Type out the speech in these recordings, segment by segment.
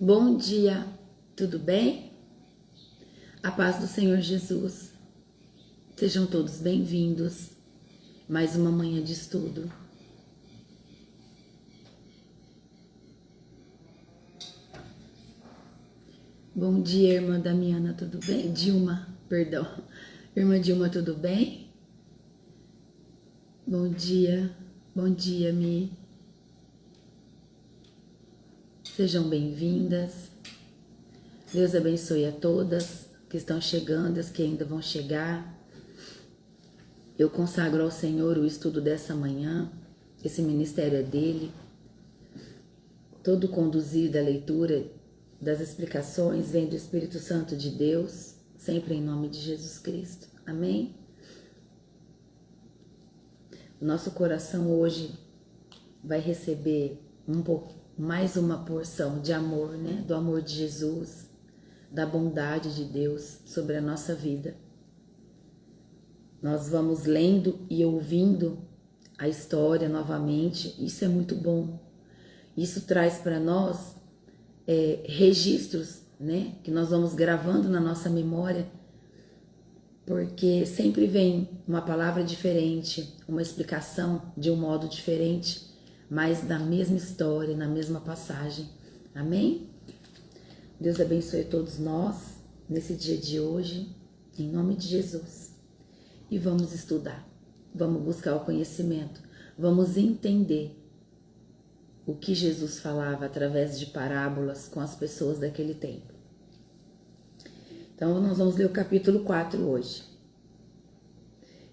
Bom dia, tudo bem? A paz do Senhor Jesus. Sejam todos bem-vindos. Mais uma manhã de estudo. Bom dia, irmã Damiana, tudo bem? Dilma, perdão. Irmã Dilma, tudo bem? Bom dia, Mi. Sejam bem-vindas. Deus abençoe a todas que estão chegando, as que ainda vão chegar. Eu consagro ao Senhor o estudo dessa manhã. Esse ministério é dele. Todo conduzido à leitura das explicações vem do Espírito Santo de Deus, sempre em nome de Jesus Cristo. Amém? Nosso coração hoje vai receber mais uma porção de amor, né? Do amor de Jesus, da bondade de Deus sobre a nossa vida. Nós vamos lendo e ouvindo a história novamente. Isso é muito bom. Isso traz para nós registros, né? Que nós vamos gravando na nossa memória, porque sempre vem uma palavra diferente, uma explicação de um modo diferente, mas na mesma história, na mesma passagem. Amém? Deus abençoe todos nós nesse dia de hoje, em nome de Jesus. E vamos estudar, vamos buscar o conhecimento, vamos entender o que Jesus falava através de parábolas com as pessoas daquele tempo. Então nós vamos ler o capítulo 4 hoje.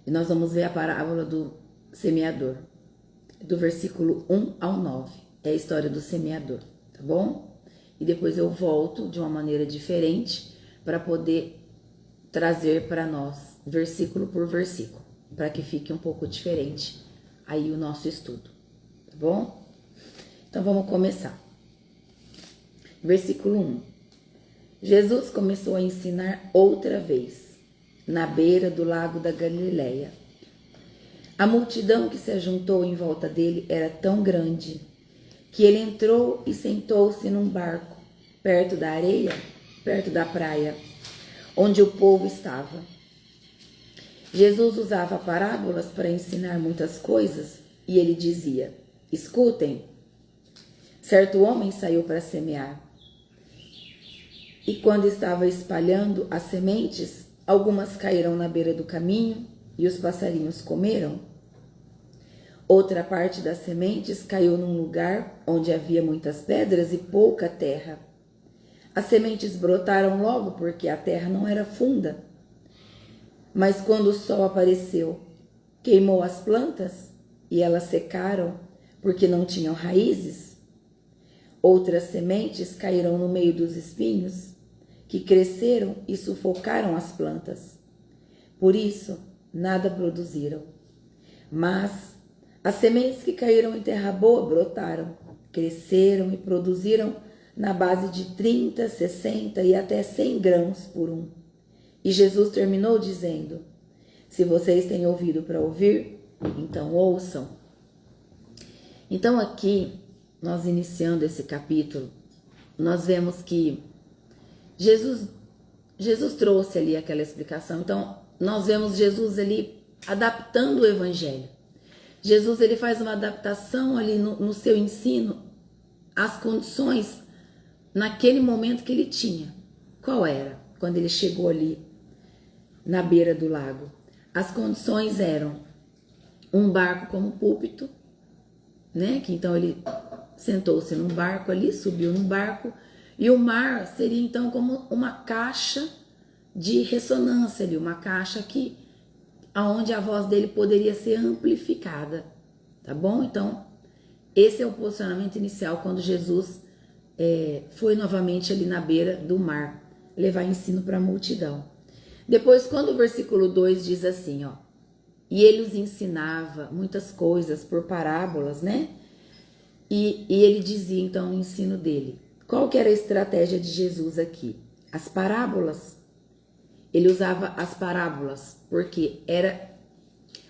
E nós vamos ver a parábola do semeador, do versículo 1 ao 9. É a história do semeador, tá bom? E depois eu volto de uma maneira diferente para poder trazer para nós, versículo por versículo, para que fique um pouco diferente aí o nosso estudo, tá bom? Então vamos começar. Versículo 1. Jesus começou a ensinar outra vez, na beira do lago da Galileia. A multidão que se ajuntou em volta dele era tão grande que ele entrou e sentou-se num barco, perto da areia, perto da praia, onde o povo estava. Jesus usava parábolas para ensinar muitas coisas e ele dizia: escutem. Certo homem saiu para semear. E quando estava espalhando as sementes, algumas caíram na beira do caminho e os passarinhos comeram. Outra parte das sementes caiu num lugar onde havia muitas pedras e pouca terra. As sementes brotaram logo porque a terra não era funda. Mas quando o sol apareceu, queimou as plantas e elas secaram porque não tinham raízes. Outras sementes caíram no meio dos espinhos, que cresceram e sufocaram as plantas. Por isso, nada produziram. Mas as sementes que caíram em terra boa brotaram, cresceram e produziram na base de 30, 60 e até 100 grãos por um. E Jesus terminou dizendo: se vocês têm ouvido para ouvir, então ouçam. Então aqui, nós iniciando esse capítulo, nós vemos que Jesus trouxe ali aquela explicação. Então nós vemos Jesus ali adaptando o evangelho. Jesus ele faz uma adaptação ali no seu ensino às condições naquele momento que ele tinha. Qual era? Quando ele chegou ali na beira do lago. As condições eram um barco como púlpito, né? Que então ele sentou-se num barco ali, subiu num barco, e o mar seria então como uma caixa de ressonância ali, uma caixa aonde a voz dele poderia ser amplificada, tá bom? Então, esse é o posicionamento inicial quando Jesus foi novamente ali na beira do mar, levar ensino para a multidão. Depois, quando o versículo 2 diz assim, ó, e ele os ensinava muitas coisas por parábolas, né? E ele dizia então no ensino dele, qual que era a estratégia de Jesus aqui? As parábolas. Ele usava as parábolas porque era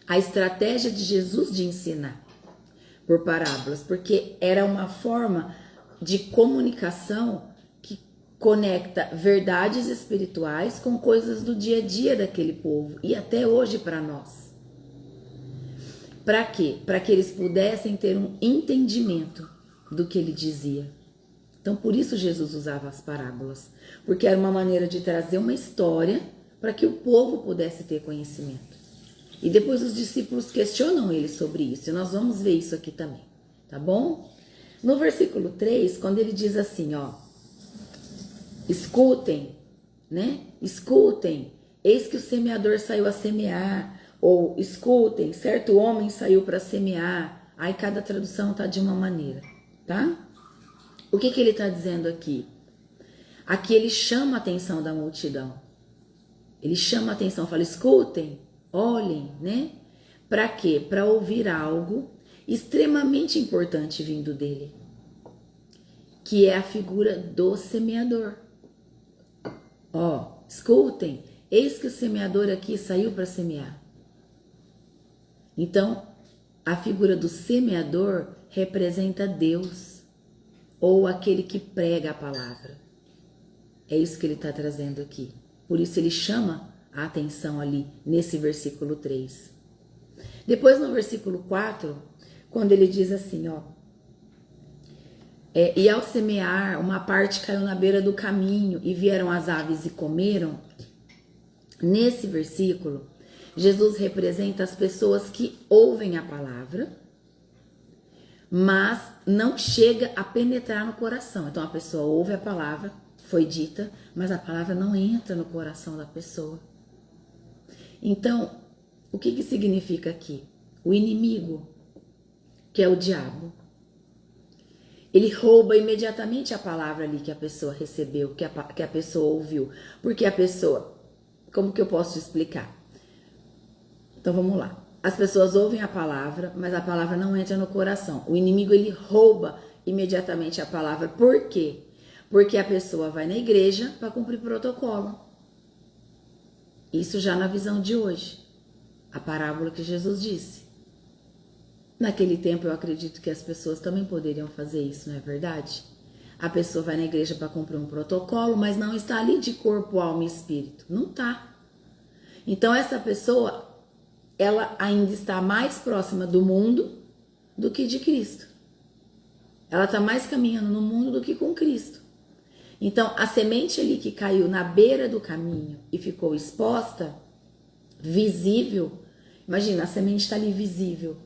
a estratégia de Jesus de ensinar por parábolas, porque era uma forma de comunicação conecta verdades espirituais com coisas do dia a dia daquele povo e até hoje para nós. Para quê? Para que eles pudessem ter um entendimento do que ele dizia. Então, por isso Jesus usava as parábolas, porque era uma maneira de trazer uma história para que o povo pudesse ter conhecimento. E depois os discípulos questionam ele sobre isso, e nós vamos ver isso aqui também, tá bom? No versículo 3, quando ele diz assim, ó, escutem, né? Escutem, eis que o semeador saiu a semear, ou escutem, certo homem saiu para semear. Aí cada tradução tá de uma maneira, tá? O que ele tá dizendo aqui? Aqui ele chama a atenção da multidão. Ele chama a atenção, fala, escutem, olhem, né? Para quê? Para ouvir algo extremamente importante vindo dele, que é a figura do semeador. Ó, escutem, eis que o semeador aqui saiu para semear. Então, a figura do semeador representa Deus, ou aquele que prega a palavra. É isso que ele está trazendo aqui. Por isso ele chama a atenção ali nesse versículo 3. Depois no versículo 4, quando ele diz assim, ó, e ao semear, uma parte caiu na beira do caminho e vieram as aves e comeram. Nesse versículo, Jesus representa as pessoas que ouvem a palavra, mas não chega a penetrar no coração. Então a pessoa ouve a palavra, foi dita, mas a palavra não entra no coração da pessoa. Então, o que significa aqui? O inimigo, que é o diabo, ele rouba imediatamente a palavra ali que a pessoa recebeu, que a pessoa ouviu. Porque a pessoa, como que eu posso explicar? Então vamos lá. As pessoas ouvem a palavra, mas a palavra não entra no coração. O inimigo, ele rouba imediatamente a palavra. Por quê? Porque a pessoa vai na igreja para cumprir protocolo. Isso já na visão de hoje. A parábola que Jesus disse. Naquele tempo eu acredito que as pessoas também poderiam fazer isso, não é verdade? A pessoa vai na igreja para cumprir um protocolo, mas não está ali de corpo, alma e espírito. Não está. Então essa pessoa, ela ainda está mais próxima do mundo do que de Cristo. Ela está mais caminhando no mundo do que com Cristo. Então a semente ali que caiu na beira do caminho e ficou exposta, visível, imagina, a semente está ali visível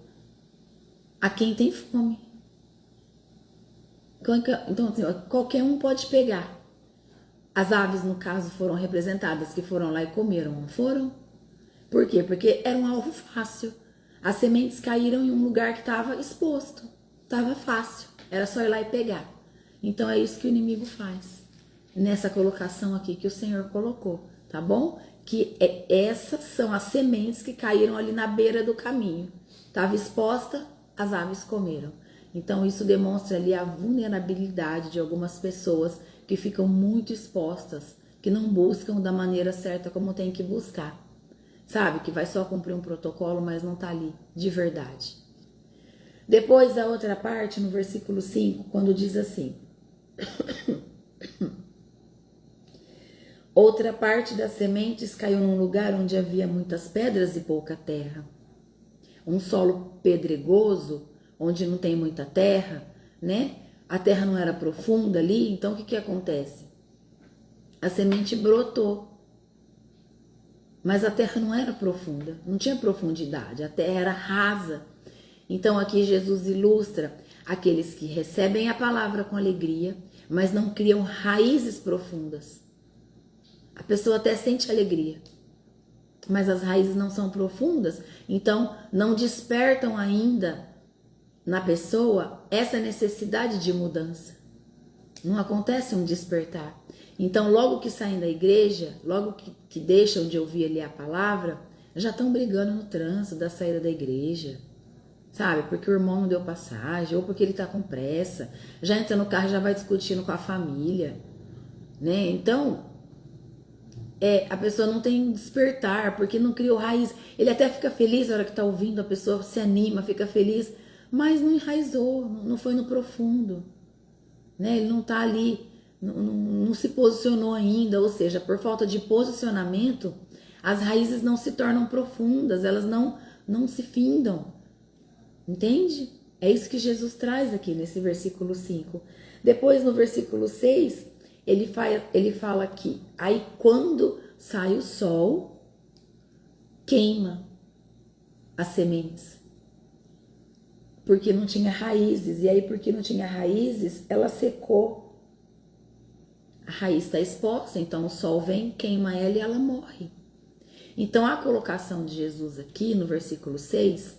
a quem tem fome. Então, assim, qualquer um pode pegar. As aves, no caso, foram representadas, que foram lá e comeram, não foram? Por quê? Porque era um alvo fácil. As sementes caíram em um lugar que estava exposto. Estava fácil. Era só ir lá e pegar. Então, é isso que o inimigo faz. Nessa colocação aqui que o Senhor colocou, tá bom? Que essas são as sementes que caíram ali na beira do caminho. Estava exposta, as aves comeram. Então isso demonstra ali a vulnerabilidade de algumas pessoas que ficam muito expostas, que não buscam da maneira certa como tem que buscar. Sabe? Que vai só cumprir um protocolo, mas não tá ali de verdade. Depois a outra parte, no versículo 5, quando diz assim: outra parte das sementes caiu num lugar onde havia muitas pedras e pouca terra. Um solo pedregoso, onde não tem muita terra, né? A terra não era profunda ali, então o que acontece? A semente brotou, mas a terra não era profunda, não tinha profundidade, a terra era rasa. Então aqui Jesus ilustra aqueles que recebem a palavra com alegria, mas não criam raízes profundas. A pessoa até sente alegria, mas as raízes não são profundas, então não despertam ainda na pessoa essa necessidade de mudança. Não acontece um despertar. Então logo que saem da igreja, logo que deixam de ouvir ali a palavra, já estão brigando no trânsito da saída da igreja, sabe? Porque o irmão não deu passagem, ou porque ele está com pressa, já entra no carro e já vai discutindo com a família, né? Então a pessoa não tem despertar, porque não criou raiz. Ele até fica feliz na hora que está ouvindo, a pessoa se anima, fica feliz, mas não enraizou, não foi no profundo, né? Ele não está ali não se posicionou ainda, ou seja, por falta de posicionamento, as raízes não se tornam profundas, elas não se findam. Entende? É isso que Jesus traz aqui nesse versículo 5. Depois, no versículo 6, ele fala que aí quando sai o sol, queima as sementes. Porque não tinha raízes. E aí, porque não tinha raízes, ela secou. A raiz está exposta, então o sol vem, queima ela e ela morre. Então, a colocação de Jesus aqui no versículo 6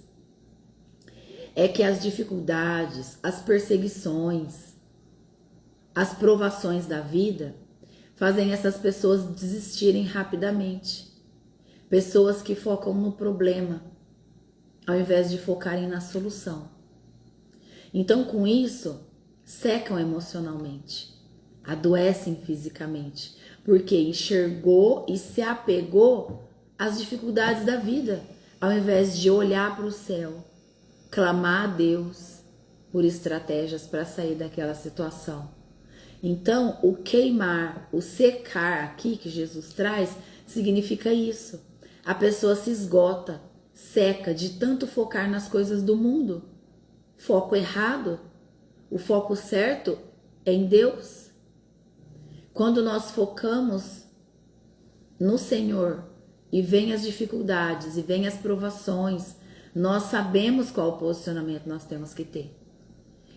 é que as dificuldades, as perseguições, as provações da vida fazem essas pessoas desistirem rapidamente. Pessoas que focam no problema, ao invés de focarem na solução. Então, com isso, secam emocionalmente, adoecem fisicamente, porque enxergou e se apegou às dificuldades da vida, ao invés de olhar para o céu, clamar a Deus por estratégias para sair daquela situação. Então, o queimar, o secar aqui que Jesus traz, significa isso. A pessoa se esgota, seca de tanto focar nas coisas do mundo. Foco errado. O foco certo é em Deus. Quando nós focamos no Senhor e vem as dificuldades e vem as provações, nós sabemos qual posicionamento nós temos que ter.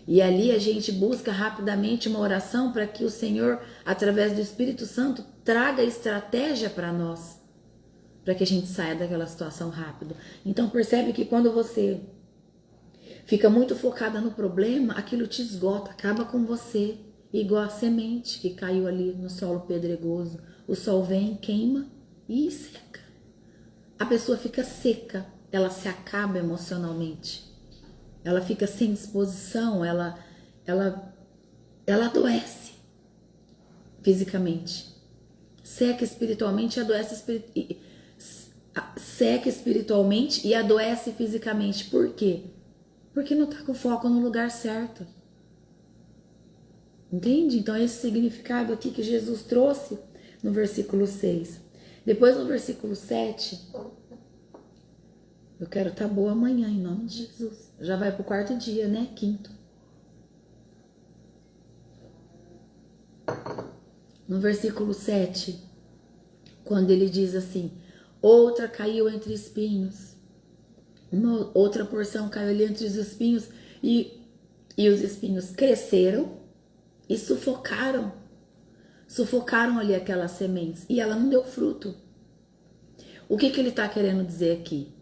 E ali a gente busca rapidamente uma oração para que o Senhor, através do Espírito Santo, traga estratégia para nós, para que a gente saia daquela situação rápido. Então percebe que quando você fica muito focada no problema, aquilo te esgota, acaba com você, igual a semente que caiu ali no solo pedregoso. O sol vem, queima e seca. A pessoa fica seca, ela se acaba emocionalmente. Ela fica sem disposição, ela adoece fisicamente. Seca espiritualmente e adoece fisicamente. Por quê? Porque não está com foco no lugar certo. Entende? Então esse significado aqui que Jesus trouxe no versículo 6. Depois no versículo 7, eu quero estar boa amanhã, em nome de Jesus. Já vai pro quarto dia, né? Quinto. No versículo 7, quando ele diz assim: outra caiu entre espinhos. Uma outra porção caiu ali entre os espinhos e os espinhos cresceram e sufocaram ali aquelas sementes e ela não deu fruto. O que ele está querendo dizer aqui?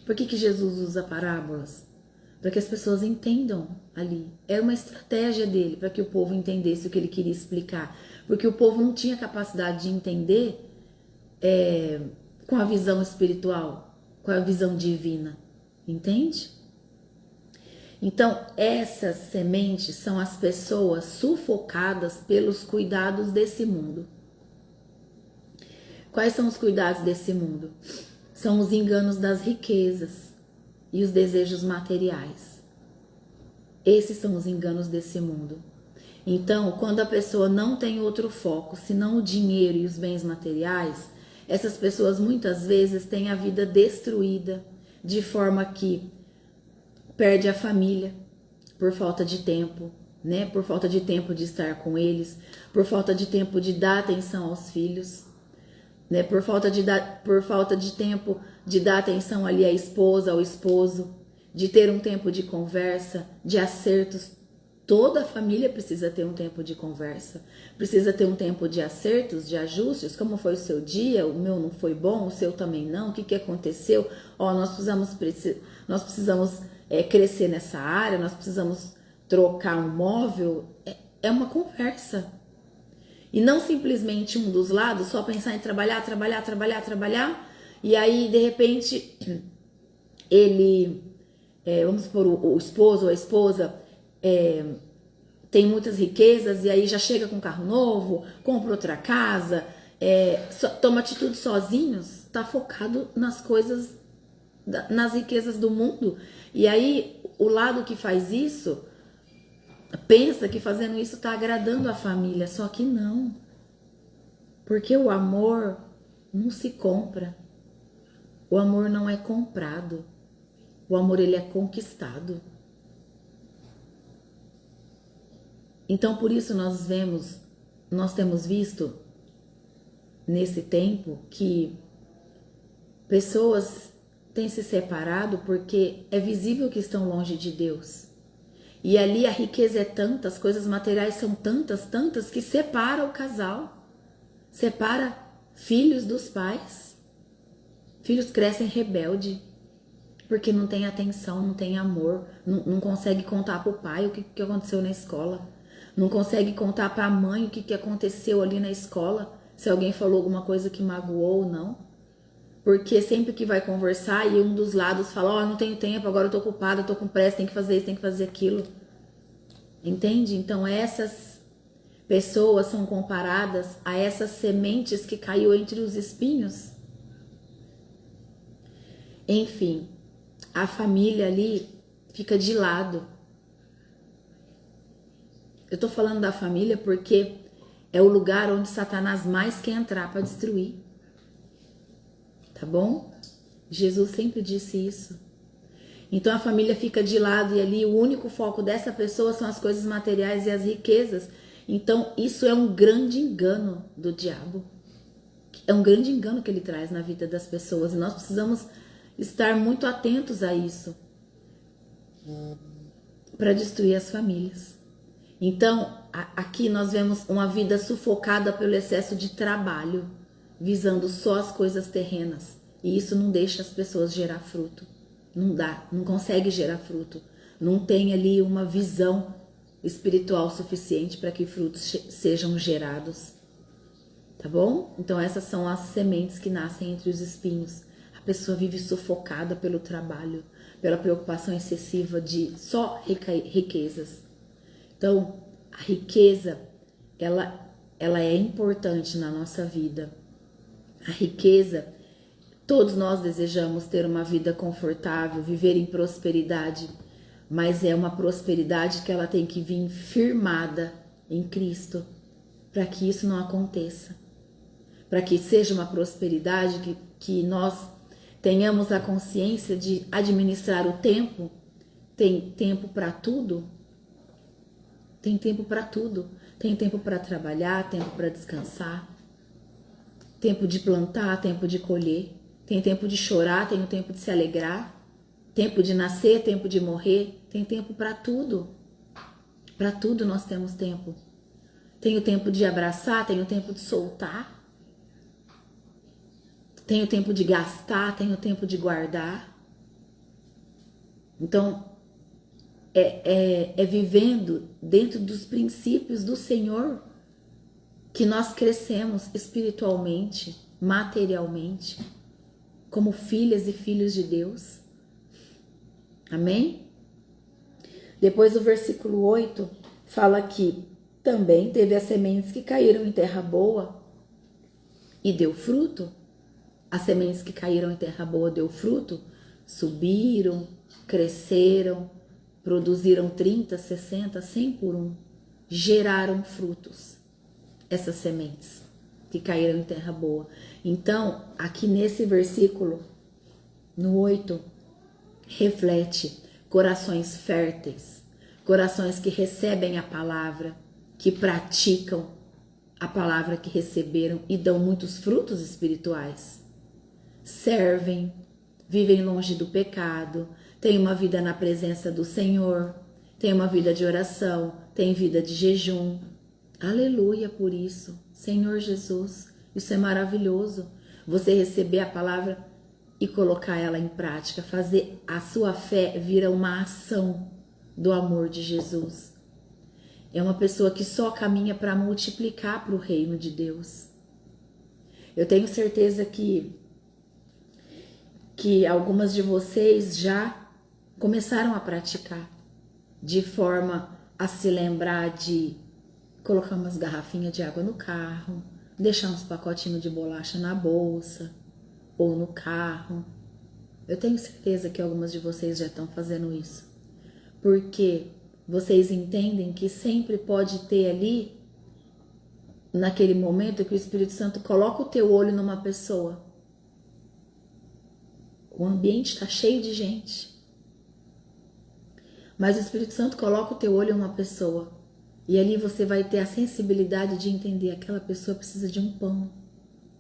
Por que Jesus usa parábolas? Para que as pessoas entendam ali. Era uma estratégia dele para que o povo entendesse o que ele queria explicar. Porque o povo não tinha capacidade de entender com a visão espiritual, com a visão divina. Entende? Então, essas sementes são as pessoas sufocadas pelos cuidados desse mundo. Quais são os cuidados desse mundo? São os enganos das riquezas e os desejos materiais. Esses são os enganos desse mundo. Então, quando a pessoa não tem outro foco, senão o dinheiro e os bens materiais, essas pessoas muitas vezes têm a vida destruída, de forma que perde a família por falta de tempo, né? Por falta de tempo de estar com eles, por falta de tempo de dar atenção aos filhos, né? Por falta de tempo de dar atenção ali à esposa, ao esposo, de ter um tempo de conversa, de acertos. Toda a família precisa ter um tempo de conversa, precisa ter um tempo de acertos, de ajustes. Como foi o seu dia? O meu não foi bom, o seu também não. O que aconteceu? Nós precisamos crescer nessa área, nós precisamos trocar um móvel. É uma conversa. E não simplesmente um dos lados só pensar em trabalhar, e aí de repente ele, vamos supor, o esposo ou a esposa tem muitas riquezas e aí já chega com um carro novo, compra outra casa, toma atitude sozinhos, tá focado nas coisas, nas riquezas do mundo. E aí o lado que faz isso pensa que fazendo isso está agradando a família, só que não. Porque o amor não se compra. O amor não é comprado. O amor, ele é conquistado. Então, por isso nós temos visto nesse tempo que pessoas têm se separado porque é visível que estão longe de Deus. E ali a riqueza é tanta, as coisas materiais são tantas que separa o casal. Separa filhos dos pais. Filhos crescem rebelde, porque não tem atenção, não tem amor, não consegue contar pro pai o que aconteceu na escola, não consegue contar pra mãe o que aconteceu ali na escola, se alguém falou alguma coisa que magoou ou não. Porque sempre que vai conversar e um dos lados fala, ó, não tenho tempo, agora eu tô ocupada, eu tô com pressa, tem que fazer isso, tem que fazer aquilo. Entende? Então essas pessoas são comparadas a essas sementes que caiu entre os espinhos. Enfim, a família ali fica de lado. Eu tô falando da família porque é o lugar onde Satanás mais quer entrar para destruir. Tá bom? Jesus sempre disse isso. Então a família fica de lado e ali o único foco dessa pessoa são as coisas materiais e as riquezas. Então isso é um grande engano do diabo. É um grande engano que ele traz na vida das pessoas. E nós precisamos estar muito atentos a isso para destruir as famílias. Então, aqui nós vemos uma vida sufocada pelo excesso de trabalho, visando só as coisas terrenas. E isso não deixa as pessoas gerar fruto. Não dá, não consegue gerar fruto. Não tem ali uma visão espiritual suficiente para que frutos sejam gerados. Tá bom? Então essas são as sementes que nascem entre os espinhos. A pessoa vive sufocada pelo trabalho, pela preocupação excessiva de só riquezas. Então, a riqueza, ela é importante na nossa vida. A riqueza, todos nós desejamos ter uma vida confortável, viver em prosperidade, mas é uma prosperidade que ela tem que vir firmada em Cristo, para que isso não aconteça. Para que seja uma prosperidade que nós tenhamos a consciência de administrar o tempo. Tem tempo para tudo. Tem tempo para tudo. Tem tempo para trabalhar, tempo para descansar, tempo de plantar, tempo de colher. Tem tempo de chorar, tem o tempo de se alegrar, tempo de nascer, tempo de morrer. Tem tempo para tudo. Para tudo nós temos tempo. Tem o tempo de abraçar, tem o tempo de soltar. Tem o tempo de gastar, tem o tempo de guardar. Então, é vivendo dentro dos princípios do Senhor que nós crescemos espiritualmente, materialmente, como filhas e filhos de Deus. Amém? Depois o versículo 8 fala que também teve as sementes que caíram em terra boa e deu fruto. As sementes que caíram em terra boa deu fruto, subiram, cresceram, produziram 30, 60, 100 por um. Geraram frutos, essas sementes que caíram em terra boa. Então, aqui nesse versículo, no 8, reflete corações férteis, corações que recebem a palavra, que praticam a palavra que receberam e dão muitos frutos espirituais. Servem, vivem longe do pecado, têm uma vida na presença do Senhor, têm uma vida de oração, têm vida de jejum. Aleluia por isso, Senhor Jesus, isso é maravilhoso. Você receber a palavra e colocar ela em prática, fazer a sua fé vir uma ação do amor de Jesus. É uma pessoa que só caminha para multiplicar para o reino de Deus. Eu tenho certeza que algumas de vocês já começaram a praticar, de forma a se lembrar de colocar umas garrafinhas de água no carro, deixar uns pacotinhos de bolacha na bolsa ou no carro. Eu tenho certeza que algumas de vocês já estão fazendo isso. Por quê? vocês entendem que sempre pode ter ali, naquele momento que o Espírito Santo coloca o teu olho numa pessoa. O ambiente está cheio de gente. Mas o Espírito Santo coloca o teu olho em uma pessoa. E ali você vai ter a sensibilidade de entender, aquela pessoa precisa de um pão.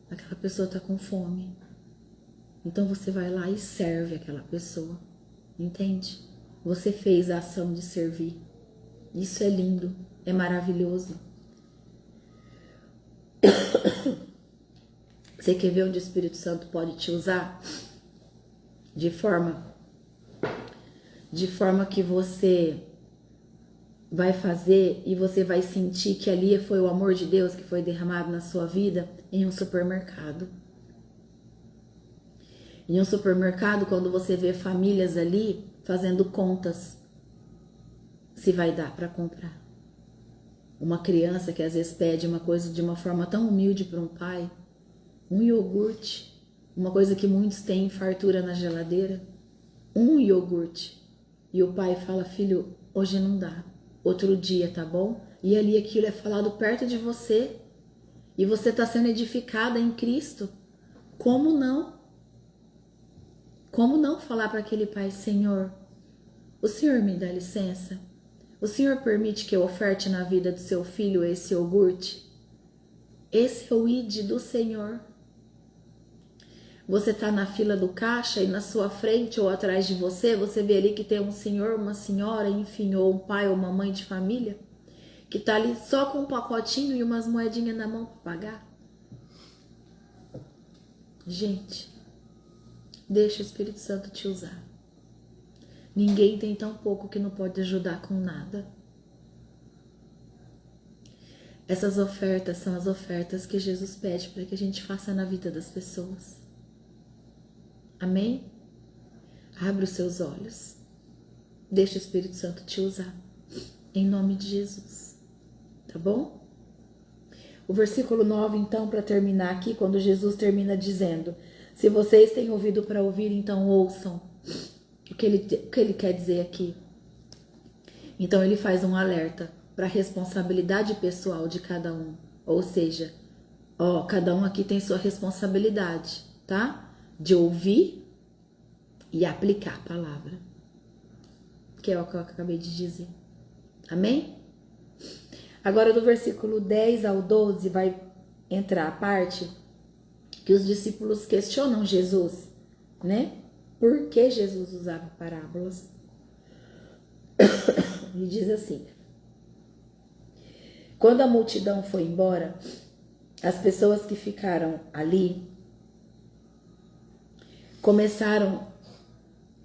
Aquela pessoa está com fome. Então você vai lá e serve aquela pessoa. Entende? Você fez a ação de servir. Isso é lindo, é maravilhoso. Você quer ver onde o Espírito Santo pode te usar? De forma que você vai fazer e você vai sentir que ali foi o amor de Deus que foi derramado na sua vida em um supermercado. Em um supermercado, quando você vê famílias ali fazendo contas, se vai dar para comprar. Uma criança que às vezes pede uma coisa de uma forma tão humilde para um pai, um iogurte, uma coisa que muitos têm fartura na geladeira, um iogurte. E o pai fala, filho, hoje não dá, outro dia, tá bom? E ali aquilo é falado perto de você. E você está sendo edificada em Cristo. Como não? Como não falar para aquele pai, Senhor, o Senhor me dá licença? O Senhor permite que eu oferte na vida do seu filho esse iogurte? Esse é o ID do Senhor. Você está na fila do caixa e na sua frente ou atrás de você, você vê ali que tem um senhor, uma senhora, enfim, ou um pai ou uma mãe de família, que está ali só com um pacotinho e umas moedinhas na mão para pagar. Gente, deixa o Espírito Santo te usar. Ninguém tem tão pouco que não pode ajudar com nada. Essas ofertas são as ofertas que Jesus pede para que a gente faça na vida das pessoas. Amém? Abre os seus olhos. Deixa o Espírito Santo te usar. Em nome de Jesus. Tá bom? O versículo 9, então, para terminar aqui, quando Jesus termina dizendo, se vocês têm ouvido para ouvir, então ouçam. O que ele quer dizer aqui? Então ele faz um alerta para a responsabilidade pessoal de cada um. Ou seja, cada um aqui tem sua responsabilidade, tá? De ouvir e aplicar a palavra. Que é o que eu acabei de dizer. Amém? Agora do versículo 10 ao 12 vai entrar a parte que os discípulos questionam Jesus, né? Por que Jesus usava parábolas? E diz assim: quando a multidão foi embora, as pessoas que ficaram ali começaram,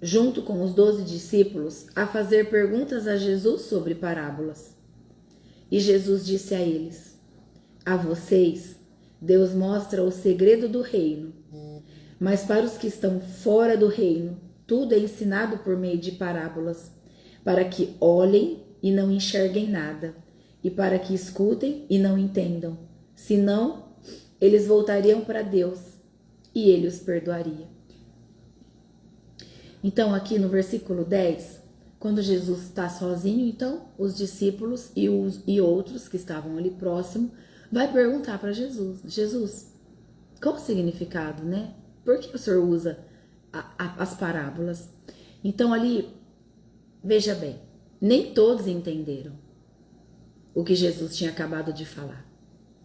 junto com os 12 discípulos, a fazer perguntas a Jesus sobre parábolas. E Jesus disse a eles: a vocês, Deus mostra o segredo do reino, mas para os que estão fora do reino, tudo é ensinado por meio de parábolas, para que olhem e não enxerguem nada, e para que escutem e não entendam. Senão, eles voltariam para Deus e Ele os perdoaria. Então, aqui no versículo 10, quando Jesus está sozinho, então, os discípulos e outros que estavam ali próximo, vai perguntar para Jesus: Jesus, qual o significado, né? Por que o Senhor usa as parábolas? Então, ali, veja bem, nem todos entenderam o que Jesus tinha acabado de falar,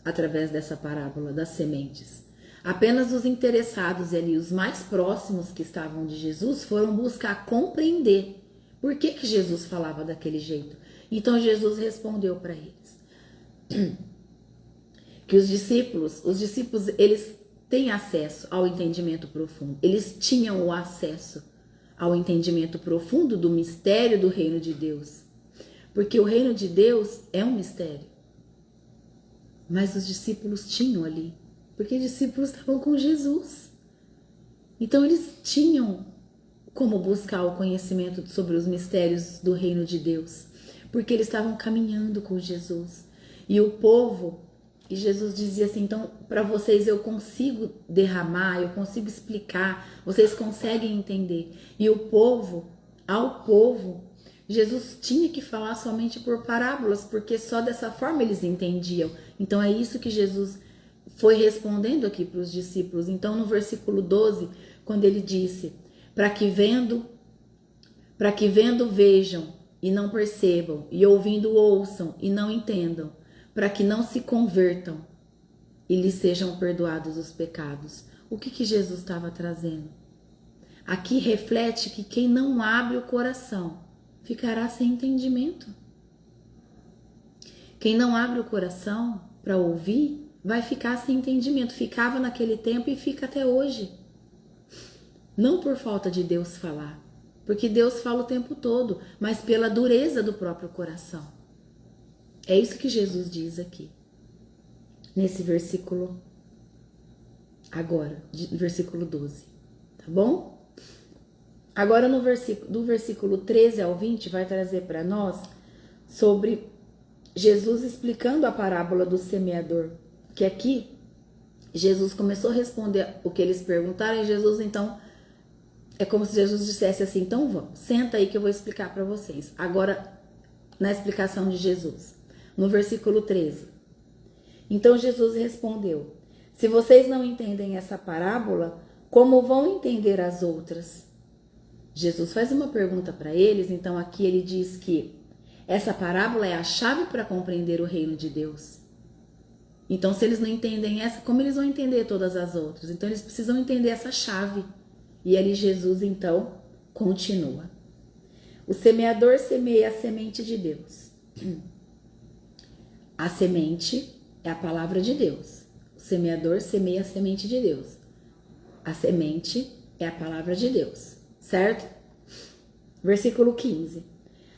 através dessa parábola das sementes. Apenas os interessados e ali os mais próximos que estavam de Jesus foram buscar compreender por que Jesus falava daquele jeito. Então Jesus respondeu para eles que os discípulos, eles têm acesso ao entendimento profundo. Eles tinham o acesso ao entendimento profundo do mistério do reino de Deus. Porque o reino de Deus é um mistério. Mas os discípulos tinham ali. Porque os discípulos estavam com Jesus. Então eles tinham como buscar o conhecimento sobre os mistérios do reino de Deus. Porque eles estavam caminhando com Jesus. E o povo, e Jesus dizia assim, então para vocês eu consigo derramar, eu consigo explicar, vocês conseguem entender. E o povo, ao povo, Jesus tinha que falar somente por parábolas, porque só dessa forma eles entendiam. Então é isso que Jesus foi respondendo aqui para os discípulos. Então no versículo 12, quando ele disse: para que vendo vejam e não percebam, e ouvindo ouçam e não entendam, para que não se convertam e lhes sejam perdoados os pecados. O que Jesus estava trazendo? Aqui reflete que quem não abre o coração ficará sem entendimento. Quem não abre o coração para ouvir vai ficar sem entendimento. Ficava naquele tempo e fica até hoje. Não por falta de Deus falar, porque Deus fala o tempo todo, mas pela dureza do próprio coração. É isso que Jesus diz aqui, nesse versículo agora, versículo 12, tá bom? Agora do versículo 13 ao 20 vai trazer para nós sobre Jesus explicando a parábola do semeador, que aqui Jesus começou a responder o que eles perguntaram e Jesus então, é como se Jesus dissesse assim: então vamos, senta aí que eu vou explicar para vocês. Agora, na explicação de Jesus, no versículo 13. Então Jesus respondeu: se vocês não entendem essa parábola, como vão entender as outras? Jesus faz uma pergunta para eles, então aqui ele diz que essa parábola é a chave para compreender o reino de Deus. Então, se eles não entendem essa, como eles vão entender todas as outras? Então, eles precisam entender essa chave. E ali Jesus, então, continua. O semeador semeia a semente de Deus. A semente é a palavra de Deus. O semeador semeia a semente de Deus. A semente é a palavra de Deus, certo? Versículo 15.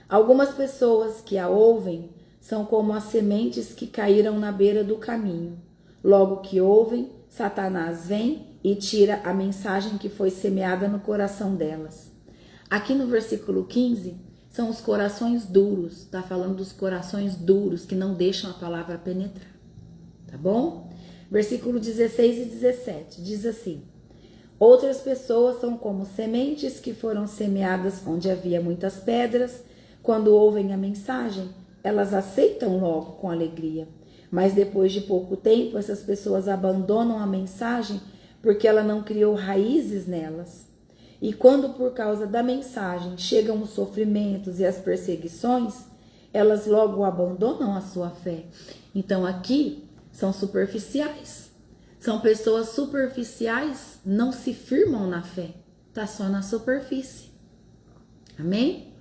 Algumas pessoas que a ouvem são como as sementes que caíram na beira do caminho. Logo que ouvem, Satanás vem e tira a mensagem que foi semeada no coração delas. Aqui no versículo 15, são os corações duros. Está falando dos corações duros que não deixam a palavra penetrar. Tá bom? Versículo 16 e 17 diz assim: outras pessoas são como sementes que foram semeadas onde havia muitas pedras. Quando ouvem a mensagem, elas aceitam logo com alegria. Mas depois de pouco tempo, essas pessoas abandonam a mensagem porque ela não criou raízes nelas. E quando por causa da mensagem chegam os sofrimentos e as perseguições, elas logo abandonam a sua fé. Então aqui são superficiais. São pessoas superficiais, não se firmam na fé. Tá só na superfície. Amém?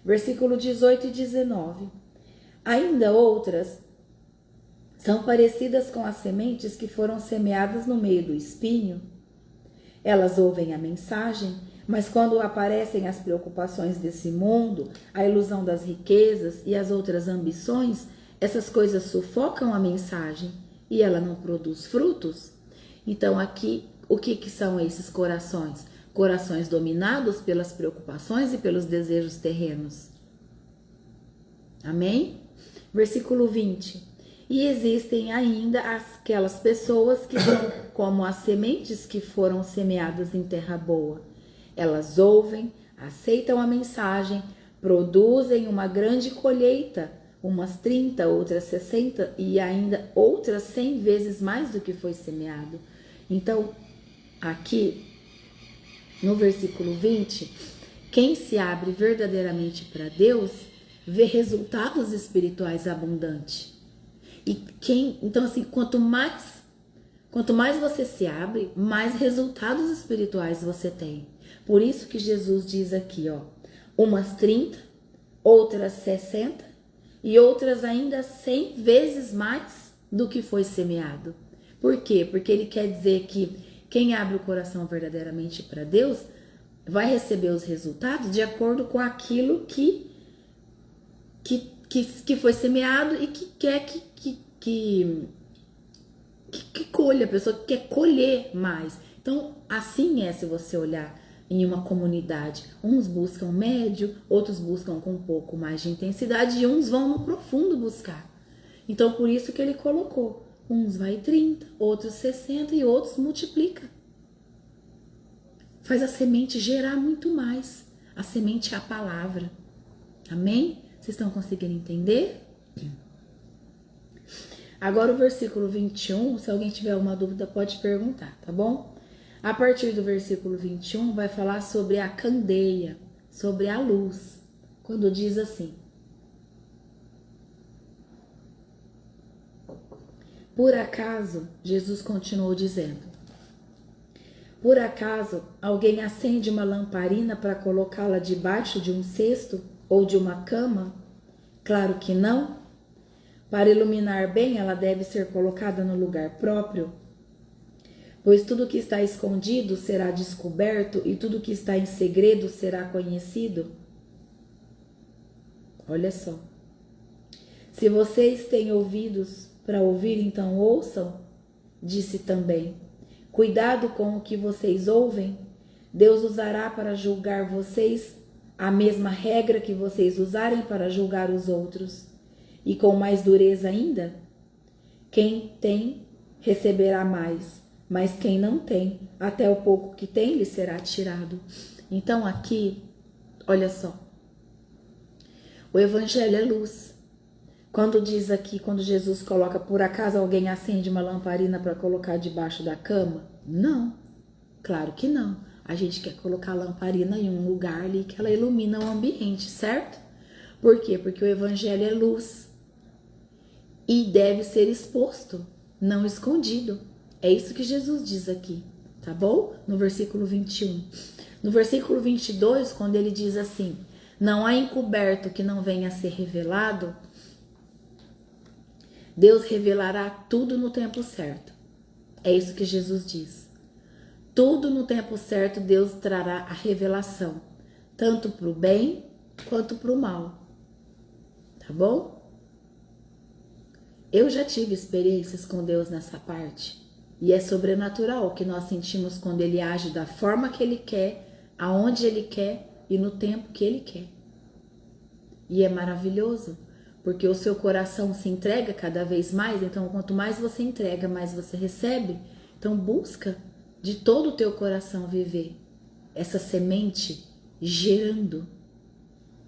Versículo 18 e 19. Ainda outras são parecidas com as sementes que foram semeadas no meio do espinho. Elas ouvem a mensagem, mas quando aparecem as preocupações desse mundo, a ilusão das riquezas e as outras ambições, essas coisas sufocam a mensagem e ela não produz frutos. Então aqui, o que são esses corações? Corações dominados pelas preocupações e pelos desejos terrenos. Amém? Versículo 20. E existem ainda aquelas pessoas que são como as sementes que foram semeadas em terra boa. Elas ouvem, aceitam a mensagem, produzem uma grande colheita, umas 30, outras 60 e ainda outras 100 vezes mais do que foi semeado. Então, aqui no versículo 20, quem se abre verdadeiramente para Deus vê resultados espirituais abundantes. Então assim, quanto mais você se abre, mais resultados espirituais você tem. Por isso que Jesus diz aqui, ó, umas 30, outras 60 e outras ainda 100 vezes mais do que foi semeado. Por quê? Porque ele quer dizer que quem abre o coração verdadeiramente para Deus vai receber os resultados de acordo com aquilo que foi semeado e que quer que colha, a pessoa que quer colher mais. Então, assim é se você olhar em uma comunidade. Uns buscam médio, outros buscam com um pouco mais de intensidade e uns vão no profundo buscar. Então, por isso que ele colocou. Uns vai 30, outros 60 e outros multiplica. Faz a semente gerar muito mais. A semente é a palavra. Amém? Vocês estão conseguindo entender? Agora o versículo 21, se alguém tiver alguma dúvida pode perguntar, tá bom? A partir do versículo 21 vai falar sobre a candeia, sobre a luz. Quando diz assim: por acaso, Jesus continuou dizendo, por acaso alguém acende uma lamparina para colocá-la debaixo de um cesto ou de uma cama? Claro que não. Para iluminar bem, ela deve ser colocada no lugar próprio, pois tudo que está escondido será descoberto e tudo que está em segredo será conhecido. Olha só. Se vocês têm ouvidos para ouvir, então ouçam, disse também. Cuidado com o que vocês ouvem. Deus usará para julgar vocês a mesma regra que vocês usarem para julgar os outros. E com mais dureza ainda, quem tem receberá mais, mas quem não tem, até o pouco que tem lhe será tirado. Então aqui, olha só, o evangelho é luz. Quando diz aqui, quando Jesus coloca, por acaso alguém acende uma lamparina para colocar debaixo da cama? Não, claro que não. A gente quer colocar a lamparina em um lugar ali que ela ilumina o ambiente, certo? Por quê? Porque o evangelho é luz. E deve ser exposto, não escondido. É isso que Jesus diz aqui, tá bom? No versículo 21. No versículo 22, quando ele diz assim, não há encoberto que não venha a ser revelado, Deus revelará tudo no tempo certo. É isso que Jesus diz. Tudo no tempo certo Deus trará a revelação, tanto para o bem quanto para o mal. Tá bom? Eu já tive experiências com Deus nessa parte. E é sobrenatural o que nós sentimos quando Ele age da forma que Ele quer, aonde Ele quer e no tempo que Ele quer. E é maravilhoso, porque o seu coração se entrega cada vez mais. Então, quanto mais você entrega, mais você recebe. Então, busca de todo o teu coração viver essa semente gerando.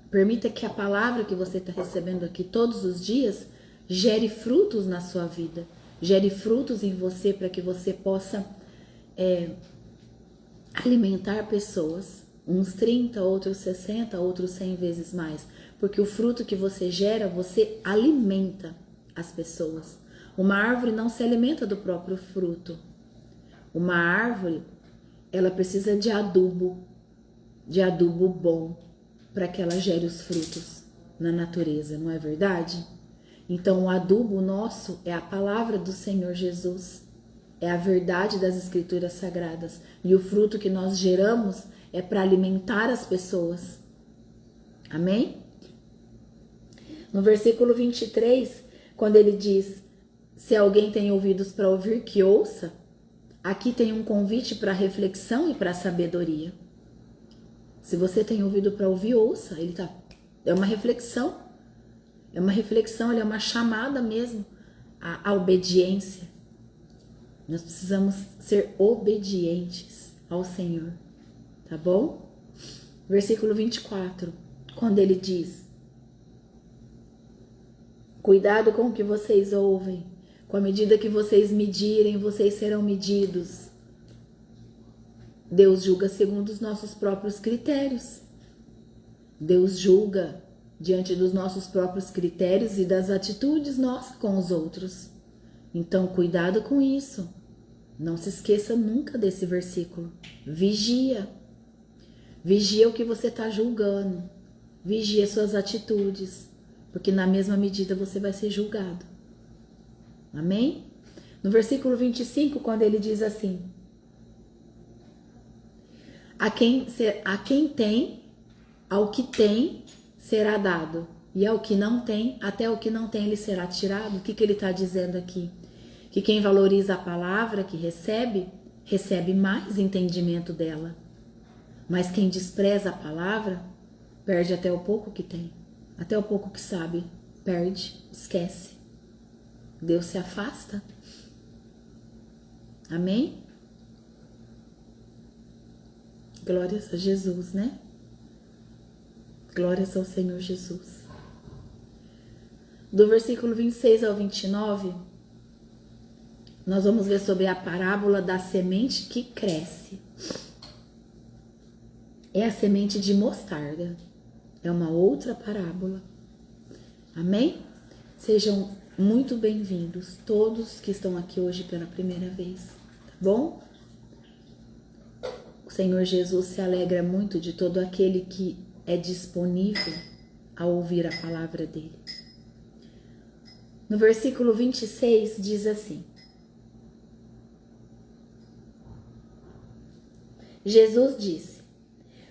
Permita que a palavra que você está recebendo aqui todos os dias gere frutos na sua vida, gere frutos em você para que você possa alimentar pessoas, uns 30, outros 60, outros 100 vezes mais, porque o fruto que você gera, você alimenta as pessoas. Uma árvore não se alimenta do próprio fruto. Uma árvore, ela precisa de adubo bom, para que ela gere os frutos na natureza, não é verdade? Então o adubo nosso é a palavra do Senhor Jesus, é a verdade das Escrituras Sagradas, e o fruto que nós geramos é para alimentar as pessoas. Amém? No versículo 23, quando ele diz, se alguém tem ouvidos para ouvir, que ouça, aqui tem um convite para reflexão e para sabedoria. Se você tem ouvido para ouvir, ouça. É uma reflexão. É uma reflexão, é uma chamada mesmo à obediência. Nós precisamos ser obedientes ao Senhor. Tá bom? Versículo 24, quando ele diz, cuidado com o que vocês ouvem. Com a medida que vocês medirem, vocês serão medidos. Deus julga segundo os nossos próprios critérios. Deus julga diante dos nossos próprios critérios e das atitudes nossas com os outros. Então, cuidado com isso. Não se esqueça nunca desse versículo. Vigia. Vigia o que você está julgando. Vigia suas atitudes. Porque na mesma medida você vai ser julgado. Amém? No versículo 25, quando ele diz assim, a quem tem, ao que tem, será dado. E ao que não tem, até o que não tem, lhe será tirado. O que ele está dizendo aqui? Que quem valoriza a palavra que recebe, recebe mais entendimento dela. Mas quem despreza a palavra, perde até o pouco que tem. Até o pouco que sabe, perde, esquece. Deus se afasta. Amém? Glórias a Jesus, né? Glórias ao Senhor Jesus. Do versículo 26 ao 29, nós vamos ver sobre a parábola da semente que cresce. É a semente de mostarda. É uma outra parábola. Amém? Sejam muito bem-vindos, todos que estão aqui hoje pela primeira vez, tá bom? O Senhor Jesus se alegra muito de todo aquele que é disponível a ouvir a palavra dele. No versículo 26 diz assim: Jesus disse: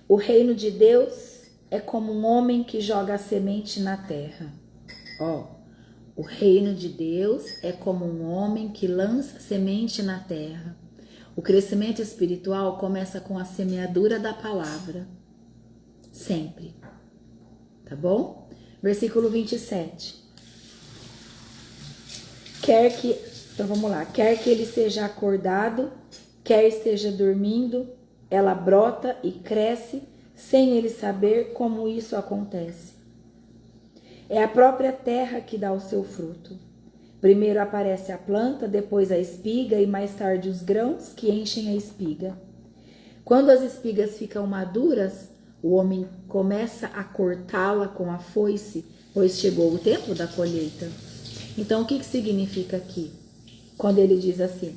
o reino de Deus é como um homem que joga a semente na terra. O reino de Deus é como um homem que lança semente na terra. O crescimento espiritual começa com a semeadura da palavra. Sempre. Tá bom? Versículo 27. Então vamos lá. Quer que ele seja acordado, quer esteja dormindo, ela brota e cresce sem ele saber como isso acontece. É a própria terra que dá o seu fruto. Primeiro aparece a planta, depois a espiga e mais tarde os grãos que enchem a espiga. Quando as espigas ficam maduras, o homem começa a cortá-la com a foice, pois chegou o tempo da colheita. Então, o que significa aqui? Quando ele diz assim: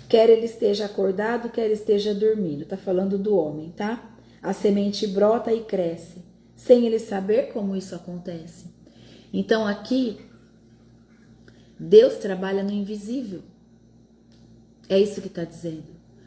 quer ele esteja acordado, quer esteja dormindo. Tá falando do homem, tá? A semente brota e cresce, sem ele saber como isso acontece. Então, aqui, Deus trabalha no invisível. É isso que está dizendo.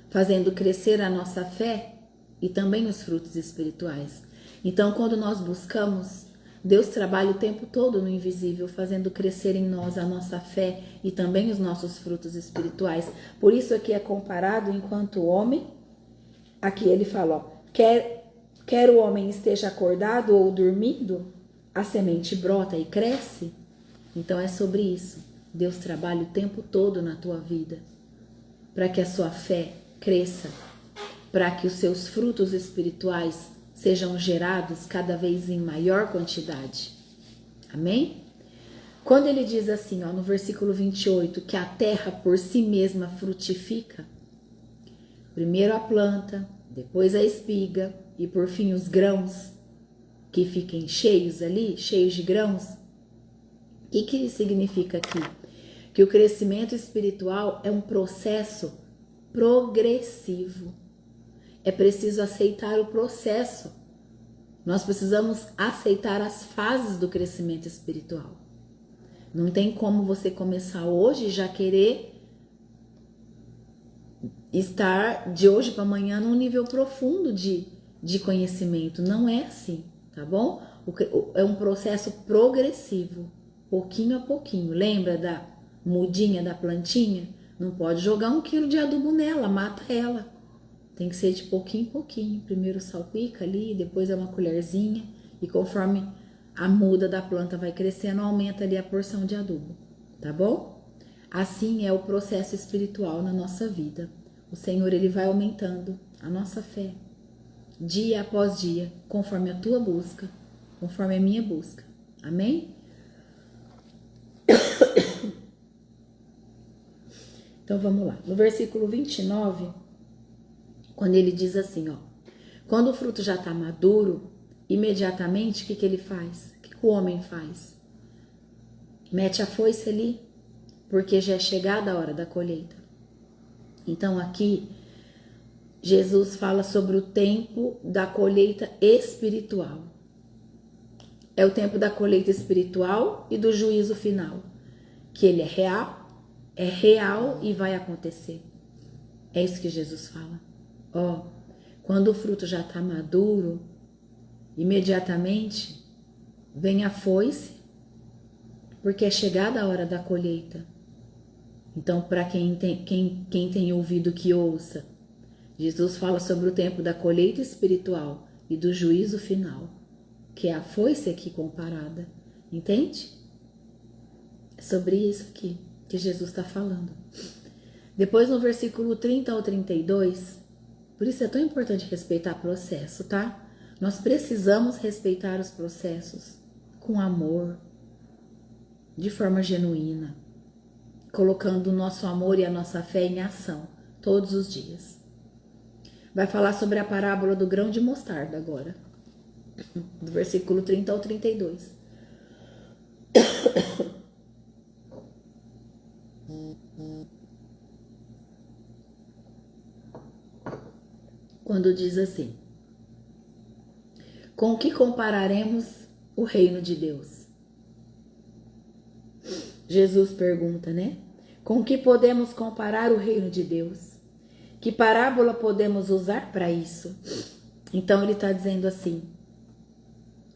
Fazendo crescer a nossa fé e também os frutos espirituais. Então, quando nós buscamos, Deus trabalha o tempo todo no invisível, fazendo crescer em nós a nossa fé e também os nossos frutos espirituais. Por isso aqui é comparado enquanto homem. Aqui ele fala, quer o homem esteja acordado ou dormindo, a semente brota e cresce. Então é sobre isso. Deus trabalha o tempo todo na tua vida, para que a sua fé cresça, para que os seus frutos espirituais sejam gerados cada vez em maior quantidade. Amém? Quando ele diz assim, no versículo 28, que a terra por si mesma frutifica, primeiro a planta, depois a espiga e por fim os grãos, que fiquem cheios ali, cheios de grãos. O que significa aqui? Que o crescimento espiritual é um processo progressivo. É preciso aceitar o processo. Nós precisamos aceitar as fases do crescimento espiritual. Não tem como você começar hoje e já querer estar de hoje para amanhã num nível profundo de conhecimento. Não é assim, tá bom? É um processo progressivo, pouquinho a pouquinho. Lembra da mudinha da plantinha? Não pode jogar 1 quilo de adubo nela, mata ela. Tem que ser de pouquinho em pouquinho. Primeiro salpica ali, depois é uma colherzinha. E conforme a muda da planta vai crescendo, aumenta ali a porção de adubo. Tá bom? Assim é o processo espiritual na nossa vida. O Senhor, ele vai aumentando a nossa fé, dia após dia, conforme a tua busca, conforme a minha busca. Amém? Então vamos lá. No versículo 29, quando ele diz assim, quando o fruto já está maduro, imediatamente o que ele faz? O que o homem faz? Mete a foice ali, porque já é chegada a hora da colheita. Então aqui, Jesus fala sobre o tempo da colheita espiritual. É o tempo da colheita espiritual e do juízo final. Que ele é real e vai acontecer. É isso que Jesus fala. Quando o fruto já está maduro, imediatamente vem a foice, porque é chegada a hora da colheita. Então, para quem tem ouvido que ouça, Jesus fala sobre o tempo da colheita espiritual e do juízo final, que é a foice aqui comparada. Entende? É sobre isso aqui que Jesus está falando. Depois, no versículo 30 ao 32, por isso é tão importante respeitar o processo, tá? Nós precisamos respeitar os processos com amor, de forma genuína, colocando o nosso amor e a nossa fé em ação todos os dias. Vai falar sobre a parábola do grão de mostarda agora, do versículo 30 ao 32. Quando diz assim: com que compararemos o reino de Deus? Jesus pergunta, né? Com que podemos comparar o reino de Deus? Que parábola podemos usar para isso? Então ele está dizendo assim,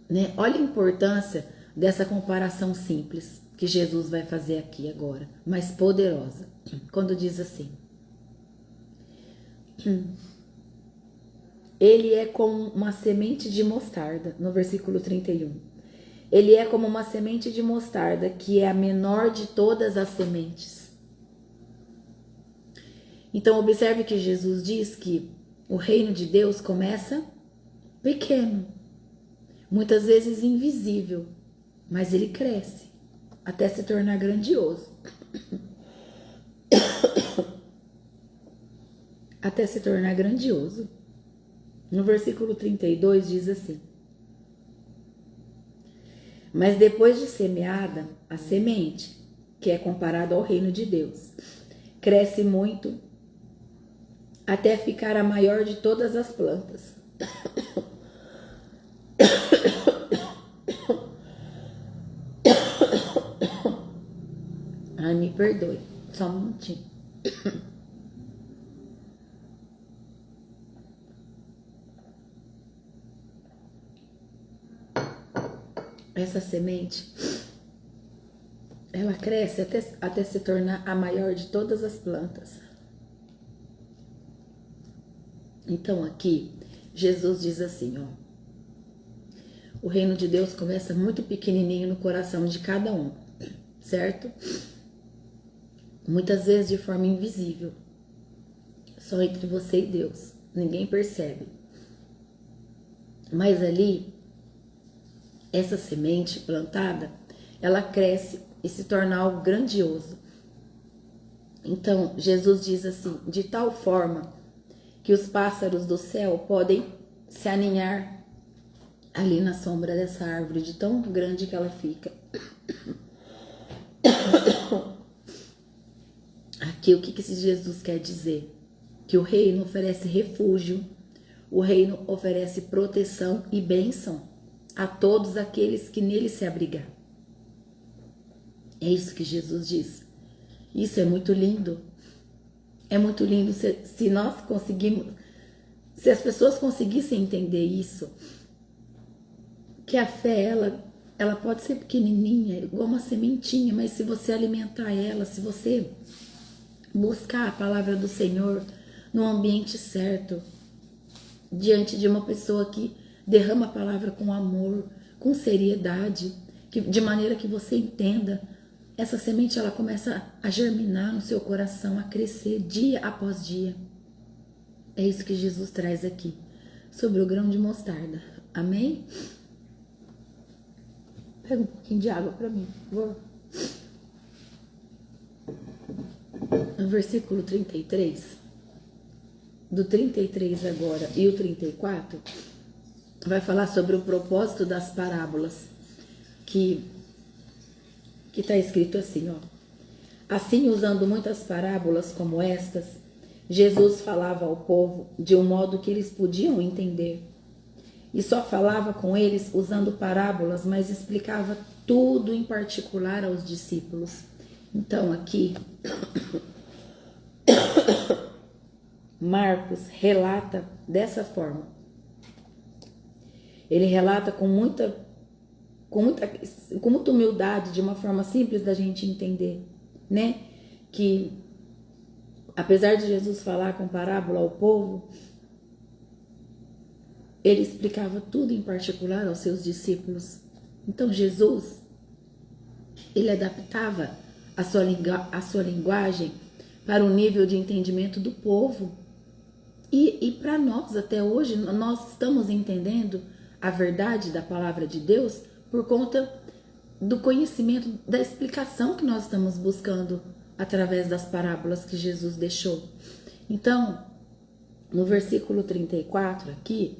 né? Olha a importância dessa comparação simples que Jesus vai fazer aqui agora, mas poderosa. Quando diz assim: ele é como uma semente de mostarda, no versículo 31. Ele é como uma semente de mostarda, que é a menor de todas as sementes. Então, observe que Jesus diz que o reino de Deus começa pequeno, muitas vezes invisível, mas ele cresce até se tornar grandioso. Até se tornar grandioso. No versículo 32 diz assim: mas depois de semeada, a semente, que é comparada ao reino de Deus, cresce muito até ficar a maior de todas as plantas. Ai, me perdoe, só um minutinho. Essa semente, ela cresce até se tornar a maior de todas as plantas. Então aqui, Jesus diz assim, ó: o reino de Deus começa muito pequenininho no coração de cada um, certo? Muitas vezes de forma invisível, só entre você e Deus, ninguém percebe. Mas ali, essa semente plantada, ela cresce e se torna algo grandioso. Então, Jesus diz assim: de tal forma que os pássaros do céu podem se aninhar ali na sombra dessa árvore, de tão grande que ela fica. Aqui, o que esse Jesus quer dizer? Que o reino oferece refúgio, o reino oferece proteção e bênção a todos aqueles que nele se abrigar. É isso que Jesus diz. Isso é muito lindo. É muito lindo se nós conseguimos, se as pessoas conseguissem entender isso, que a fé, ela pode ser pequenininha, igual uma sementinha, mas se você alimentar ela, se você buscar a palavra do Senhor no ambiente certo, diante de uma pessoa que derrama a palavra com amor, com seriedade, de maneira que você entenda, essa semente ela começa a germinar no seu coração, a crescer dia após dia. É isso que Jesus traz aqui, sobre o grão de mostarda. Amém? Pega um pouquinho de água para mim, por favor. No versículo 33, do 33 agora e o 34, vai falar sobre o propósito das parábolas, que está escrito assim, ó: assim, usando muitas parábolas como estas, Jesus falava ao povo de um modo que eles podiam entender, e só falava com eles usando parábolas, mas explicava tudo em particular aos discípulos. Então aqui Marcos relata dessa forma. Ele relata com muita humildade, de uma forma simples da gente entender, né? Que apesar de Jesus falar com parábola ao povo, ele explicava tudo em particular aos seus discípulos. Então Jesus, ele adaptava a sua linguagem para o nível de entendimento do povo. E para nós, até hoje, nós estamos entendendo a verdade da palavra de Deus por conta do conhecimento, da explicação que nós estamos buscando através das parábolas que Jesus deixou. Então, no versículo 34 aqui,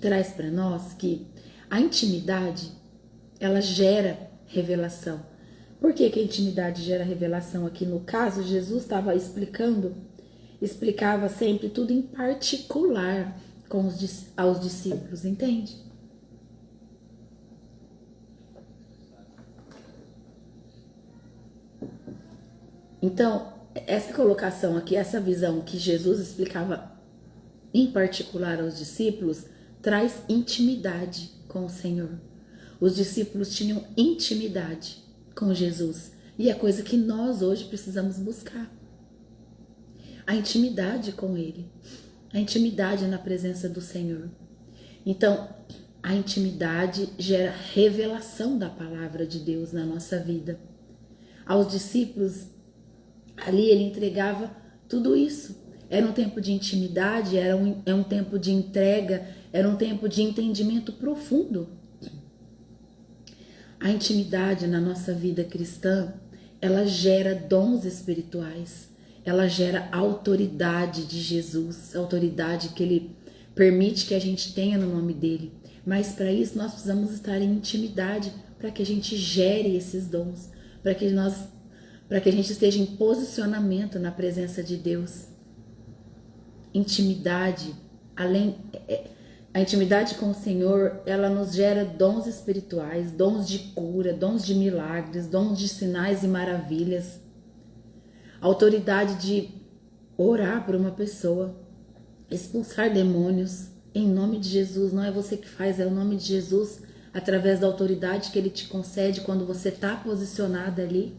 traz para nós que a intimidade, ela gera revelação. Por que a intimidade gera revelação aqui? No caso, Jesus estava explicava sempre tudo em particular aos discípulos, entende? Então, essa colocação aqui, essa visão que Jesus explicava em particular aos discípulos, traz intimidade com o Senhor. Os discípulos tinham intimidade com Jesus. E é coisa que nós hoje precisamos buscar. A intimidade com Ele. A intimidade na presença do Senhor. Então, a intimidade gera revelação da palavra de Deus na nossa vida. Aos discípulos, ali ele entregava tudo isso. Era um tempo de intimidade, era um tempo de entrega, era um tempo de entendimento profundo. A intimidade na nossa vida cristã, ela gera dons espirituais, ela gera autoridade de Jesus, autoridade que Ele permite que a gente tenha no nome dEle. Mas para isso nós precisamos estar em intimidade, para que a gente gere esses dons, para que a gente esteja em posicionamento na presença de Deus. Intimidade, a intimidade com o Senhor, ela nos gera dons espirituais, dons de cura, dons de milagres, dons de sinais e maravilhas. Autoridade de orar por uma pessoa, expulsar demônios em nome de Jesus. Não é você que faz, é o nome de Jesus, através da autoridade que Ele te concede quando você está posicionada ali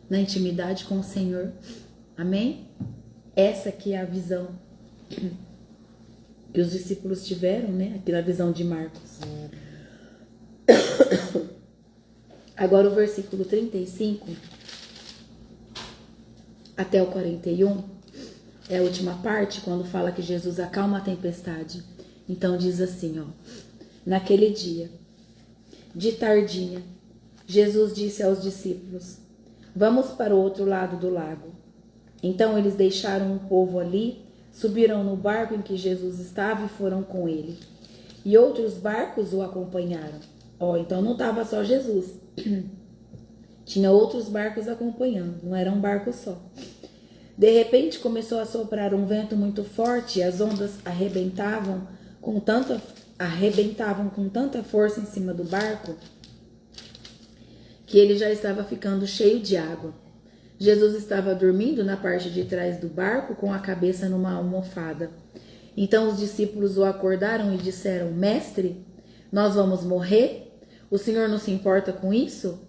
na intimidade com o Senhor. Amém? Essa aqui é a visão que os discípulos tiveram, né? Aqui na visão de Marcos. Agora o versículo 35 até o 41 é a última parte, quando fala que Jesus acalma a tempestade. Então diz assim, ó: naquele dia, de tardinha, Jesus disse aos discípulos: vamos para o outro lado do lago. Então eles deixaram o povo ali, subiram no barco em que Jesus estava e foram com ele. E outros barcos o acompanharam. Então não estava só Jesus. Tinha outros barcos acompanhando, não era um barco só. De repente começou a soprar um vento muito forte e as ondas arrebentavam com tanta força em cima do barco que ele já estava ficando cheio de água. Jesus estava dormindo na parte de trás do barco com a cabeça numa almofada. Então os discípulos o acordaram e disseram: Mestre, nós vamos morrer? O Senhor não se importa com isso?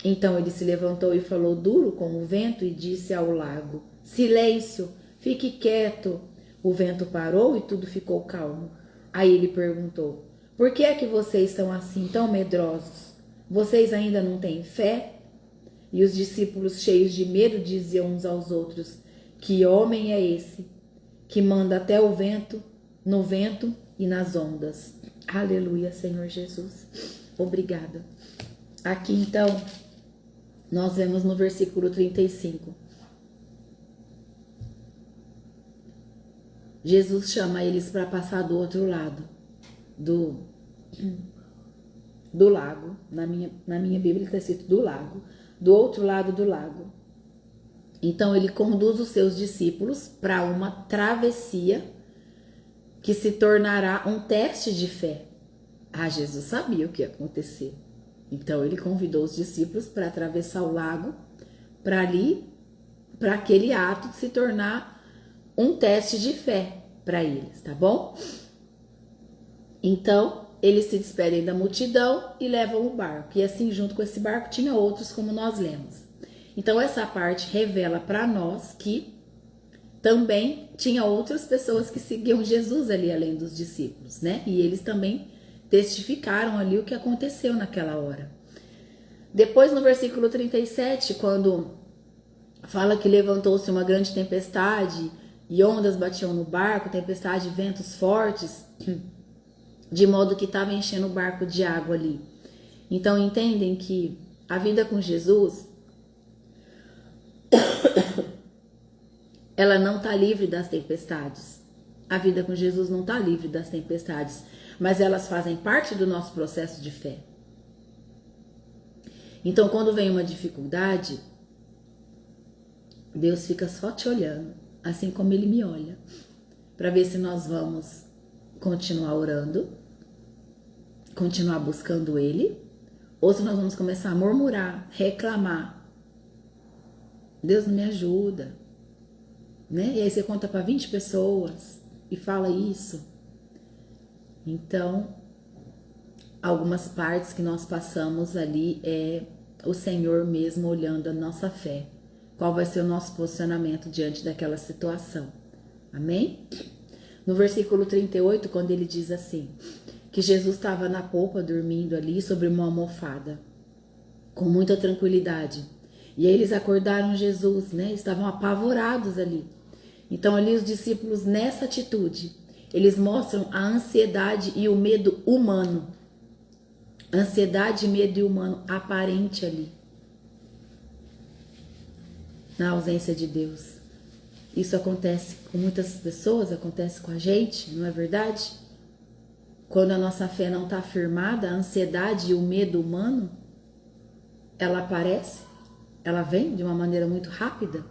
Então ele se levantou e falou duro com o vento e disse ao lago: Silêncio, fique quieto. O vento parou e tudo ficou calmo. Aí ele perguntou: Por que é que vocês estão assim tão medrosos? Vocês ainda não têm fé? E os discípulos, cheios de medo, diziam uns aos outros: Que homem é esse que manda até o vento, no vento e nas ondas? Aleluia, Senhor Jesus. Obrigada. Aqui então, nós vemos no versículo 35. Jesus chama eles para passar do outro lado do lago. Na minha Bíblia está escrito do lago. Do outro lado do lago. Então ele conduz os seus discípulos para uma travessia que se tornará um teste de fé. Jesus sabia o que ia acontecer. Então ele convidou os discípulos para atravessar o lago, para aquele ato se tornar um teste de fé para eles, tá bom? Então eles se despedem da multidão e levam o barco. E assim, junto com esse barco, tinha outros, como nós lemos. Então, essa parte revela para nós que também tinha outras pessoas que seguiam Jesus ali, além dos discípulos, né? E eles também testificaram ali o que aconteceu naquela hora. Depois, no versículo 37, quando fala que levantou-se uma grande tempestade e ondas batiam no barco, tempestade e ventos fortes, de modo que estava enchendo o barco de água ali. Então entendem que a vida com Jesus, ela não está livre das tempestades. A vida com Jesus não está livre das tempestades, mas elas fazem parte do nosso processo de fé. Então, quando vem uma dificuldade, Deus fica só te olhando, assim como Ele me olha, para ver se nós vamos continuar orando, continuar buscando Ele, ou se nós vamos começar a murmurar, reclamar. Deus não me ajuda, né? E aí você conta para 20 pessoas e fala isso. Então, algumas partes que nós passamos ali é o Senhor mesmo olhando a nossa fé. Qual vai ser o nosso posicionamento diante daquela situação. Amém? No versículo 38, quando ele diz assim, que Jesus estava na polpa dormindo ali sobre uma almofada, com muita tranquilidade. E aí eles acordaram Jesus, né? Estavam apavorados ali. Então ali os discípulos nessa atitude, eles mostram a ansiedade e o medo humano. Ansiedade, medo e humano aparente ali. Na ausência de Deus. Isso acontece com muitas pessoas, acontece com a gente, não é verdade? Quando a nossa fé não está firmada, a ansiedade e o medo humano, ela aparece, ela vem de uma maneira muito rápida.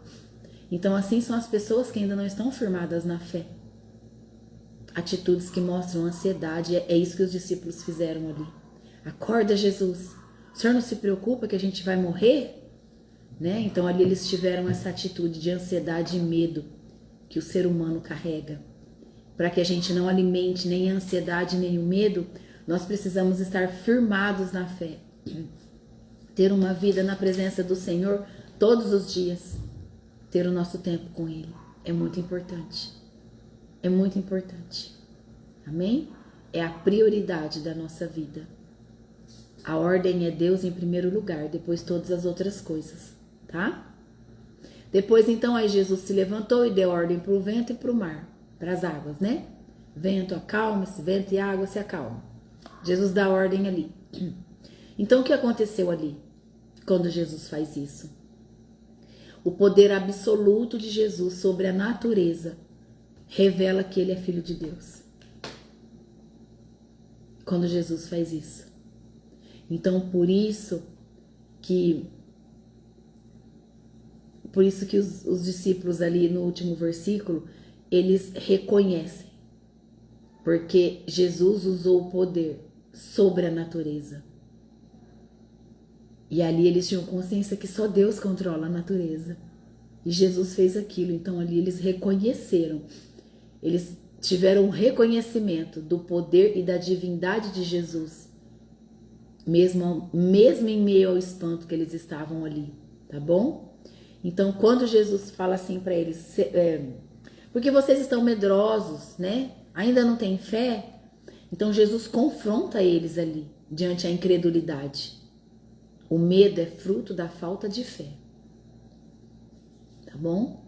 Então assim são as pessoas que ainda não estão firmadas na fé. Atitudes que mostram ansiedade, é isso que os discípulos fizeram ali. Acorda, Jesus, o Senhor não se preocupa que a gente vai morrer? Né? Então ali eles tiveram essa atitude de ansiedade e medo que o ser humano carrega. Para que a gente não alimente nem a ansiedade nem o medo, nós precisamos estar firmados na fé. Ter uma vida na presença do Senhor todos os dias. Ter o nosso tempo com Ele. É muito importante. É muito importante. Amém? É a prioridade da nossa vida. A ordem é Deus em primeiro lugar, depois todas as outras coisas. Tá? Depois então aí Jesus se levantou e deu ordem para o vento e para o mar, para as águas, né? Vento, acalme-se, vento e água se acalmam. Jesus dá ordem ali. Então o que aconteceu ali quando Jesus faz isso? O poder absoluto de Jesus sobre a natureza revela que ele é filho de Deus. Quando Jesus faz isso. Então por isso que os discípulos ali no último versículo, eles reconhecem. Porque Jesus usou o poder sobre a natureza. E ali eles tinham consciência que só Deus controla a natureza. E Jesus fez aquilo. Então ali eles reconheceram. Eles tiveram um reconhecimento do poder e da divindade de Jesus. Mesmo em meio ao espanto que eles estavam ali. Tá bom? Então, quando Jesus fala assim para eles, porque vocês estão medrosos, né? Ainda não têm fé? Então, Jesus confronta eles ali, diante da incredulidade. O medo é fruto da falta de fé. Tá bom?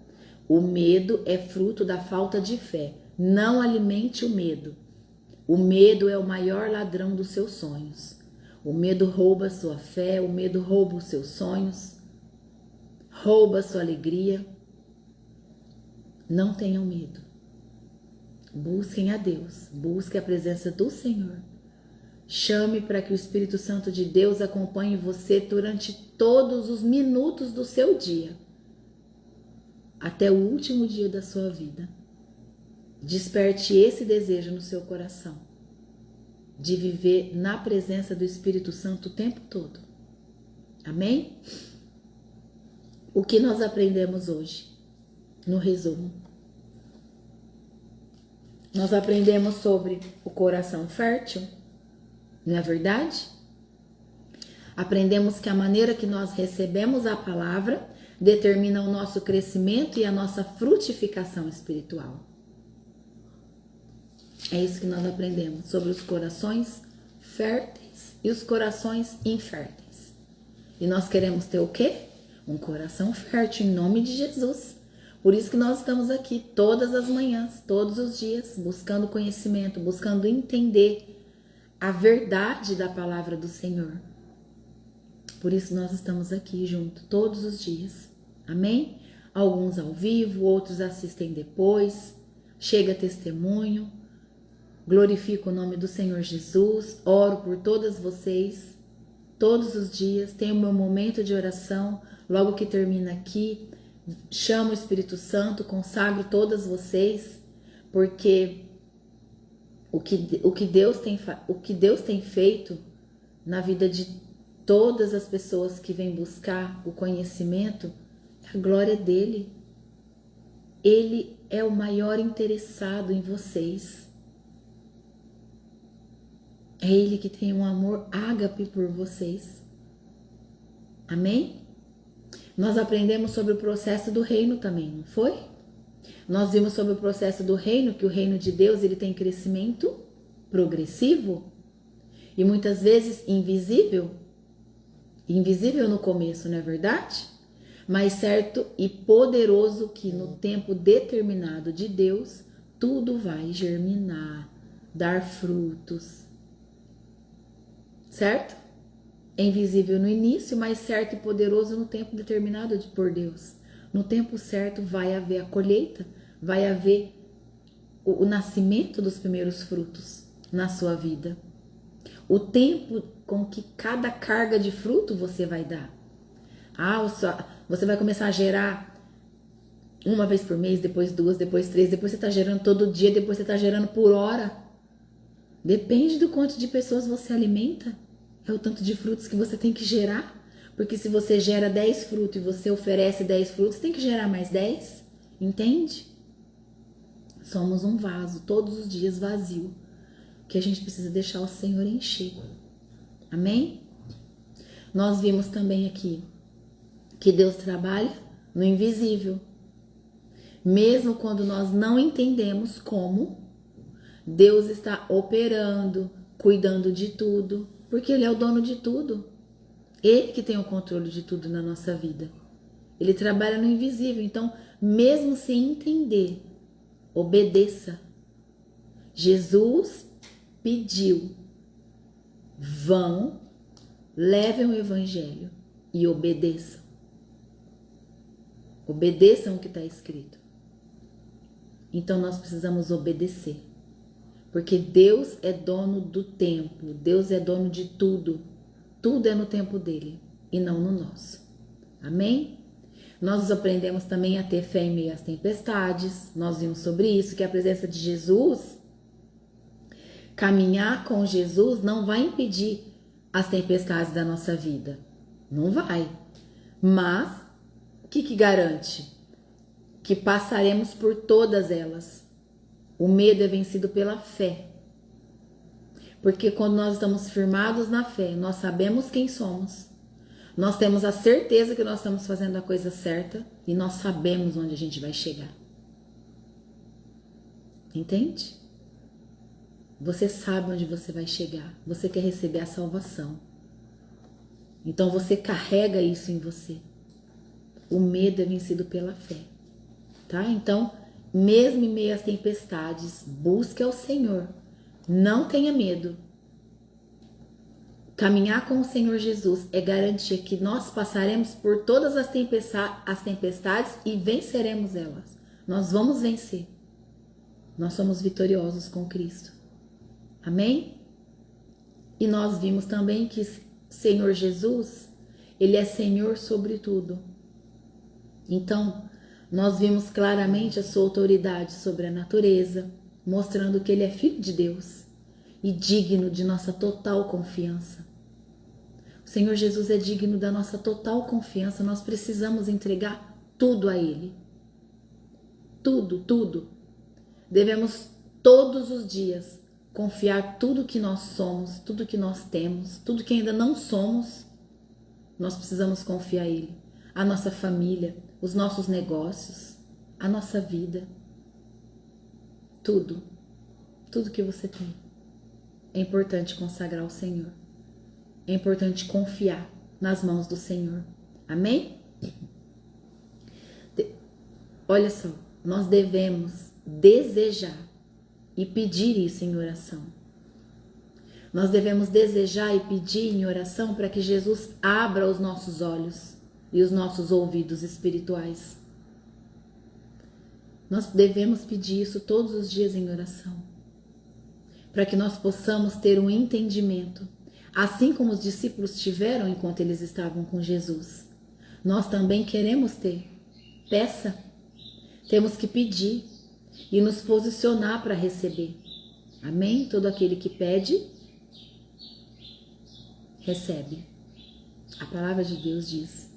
O medo é fruto da falta de fé. Não alimente o medo. O medo é o maior ladrão dos seus sonhos. O medo rouba a sua fé, o medo rouba os seus sonhos. Rouba a sua alegria. Não tenham medo. Busquem a Deus. Busquem a presença do Senhor. Chame para que o Espírito Santo de Deus acompanhe você durante todos os minutos do seu dia. Até o último dia da sua vida. Desperte esse desejo no seu coração. De viver na presença do Espírito Santo o tempo todo. Amém? O que nós aprendemos hoje? No resumo. Nós aprendemos sobre o coração fértil, não é verdade? Aprendemos que a maneira que nós recebemos a palavra determina o nosso crescimento e a nossa frutificação espiritual. É isso que nós aprendemos sobre os corações férteis e os corações inférteis. E nós queremos ter o quê? Um coração fértil em nome de Jesus. Por isso que nós estamos aqui todas as manhãs, todos os dias, buscando conhecimento, buscando entender a verdade da palavra do Senhor. Por isso nós estamos aqui juntos todos os dias. Amém? Alguns ao vivo, outros assistem depois. Chega testemunho. Glorifico o nome do Senhor Jesus. Oro por todas vocês todos os dias. Tenho meu momento de oração. Logo que termina aqui, chamo o Espírito Santo, consagro todas vocês, porque o que Deus tem feito na vida de todas as pessoas que vêm buscar o conhecimento é a glória dele. Ele é o maior interessado em vocês. É ele que tem um amor ágape por vocês. Amém? Nós aprendemos sobre o processo do reino também, não foi? Nós vimos sobre o processo do reino, que o reino de Deus ele tem crescimento progressivo e muitas vezes invisível. Invisível no começo, não é verdade? Mas certo e poderoso que no tempo determinado de Deus, tudo vai germinar, dar frutos. Certo? É invisível no início, mas certo e poderoso no tempo determinado por Deus. No tempo certo vai haver a colheita, vai haver o nascimento dos primeiros frutos na sua vida. O tempo com que cada carga de fruto você vai dar. Você vai começar a gerar uma vez por mês, depois duas, depois três, depois você está gerando todo dia, depois você está gerando por hora. Depende do quanto de pessoas você alimenta. É o tanto de frutos que você tem que gerar. Porque se você gera 10 frutos e você oferece 10 frutos, você tem que gerar mais 10. Entende? Somos um vaso, todos os dias vazio, que a gente precisa deixar o Senhor encher. Amém? Nós vimos também aqui que Deus trabalha no invisível. Mesmo quando nós não entendemos como, Deus está operando, cuidando de tudo, porque Ele é o dono de tudo. Ele que tem o controle de tudo na nossa vida. Ele trabalha no invisível. Então, mesmo sem entender, obedeça. Jesus pediu: vão, levem o evangelho e obedeçam. Obedeçam o que está escrito. Então, nós precisamos obedecer. Porque Deus é dono do tempo, Deus é dono de tudo. Tudo é no tempo dele e não no nosso. Amém? Nós aprendemos também a ter fé em meio às tempestades. Nós vimos sobre isso, que a presença de Jesus, caminhar com Jesus não vai impedir as tempestades da nossa vida. Não vai. Mas, o que garante? Que passaremos por todas elas. O medo é vencido pela fé. Porque quando nós estamos firmados na fé, nós sabemos quem somos. Nós temos a certeza que nós estamos fazendo a coisa certa e nós sabemos onde a gente vai chegar. Entende? Você sabe onde você vai chegar. Você quer receber a salvação. Então você carrega isso em você. O medo é vencido pela fé. Tá? Então, mesmo em meio às tempestades, busque ao Senhor. Não tenha medo. Caminhar com o Senhor Jesus é garantir que nós passaremos por todas as tempestades e venceremos elas. Nós vamos vencer. Nós somos vitoriosos com Cristo. Amém? E nós vimos também que Senhor Jesus, Ele é Senhor sobre tudo. Então, nós vimos claramente a sua autoridade sobre a natureza, mostrando que Ele é Filho de Deus e digno de nossa total confiança. O Senhor Jesus é digno da nossa total confiança. Nós precisamos entregar tudo a Ele. Tudo, tudo. Devemos todos os dias confiar tudo que nós somos, tudo que nós temos, tudo que ainda não somos. Nós precisamos confiar a Ele. A nossa família, os nossos negócios, a nossa vida. Tudo. Tudo que você tem. É importante consagrar ao Senhor. É importante confiar nas mãos do Senhor. Amém? Olha só, nós devemos desejar e pedir isso em oração. Nós devemos desejar e pedir em oração para que Jesus abra os nossos olhos e os nossos ouvidos espirituais. Nós devemos pedir isso todos os dias em oração, para que nós possamos ter um entendimento, assim como os discípulos tiveram enquanto eles estavam com Jesus. Nós também queremos ter. Peça. Temos que pedir e nos posicionar para receber. Amém? Todo aquele que pede, recebe. A palavra de Deus diz: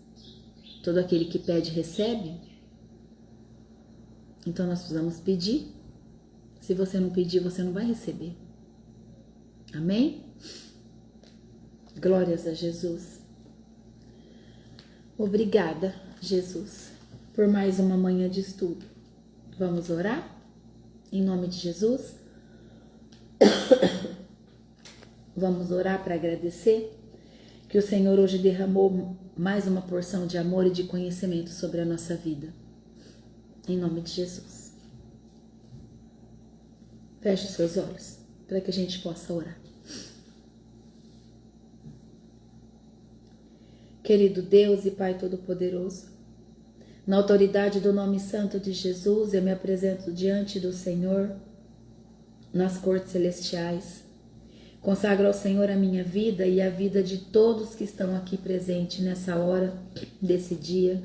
todo aquele que pede, recebe. Então nós precisamos pedir. Se você não pedir, você não vai receber. Amém? Glórias a Jesus. Obrigada, Jesus, por mais uma manhã de estudo. Vamos orar? Em nome de Jesus. Vamos orar para agradecer que o Senhor hoje derramou mais uma porção de amor e de conhecimento sobre a nossa vida. Em nome de Jesus. Feche os seus olhos para que a gente possa orar. Querido Deus e Pai Todo-Poderoso, na autoridade do nome santo de Jesus, eu me apresento diante do Senhor, nas cortes celestiais. Consagro ao Senhor a minha vida e a vida de todos que estão aqui presentes nessa hora, desse dia,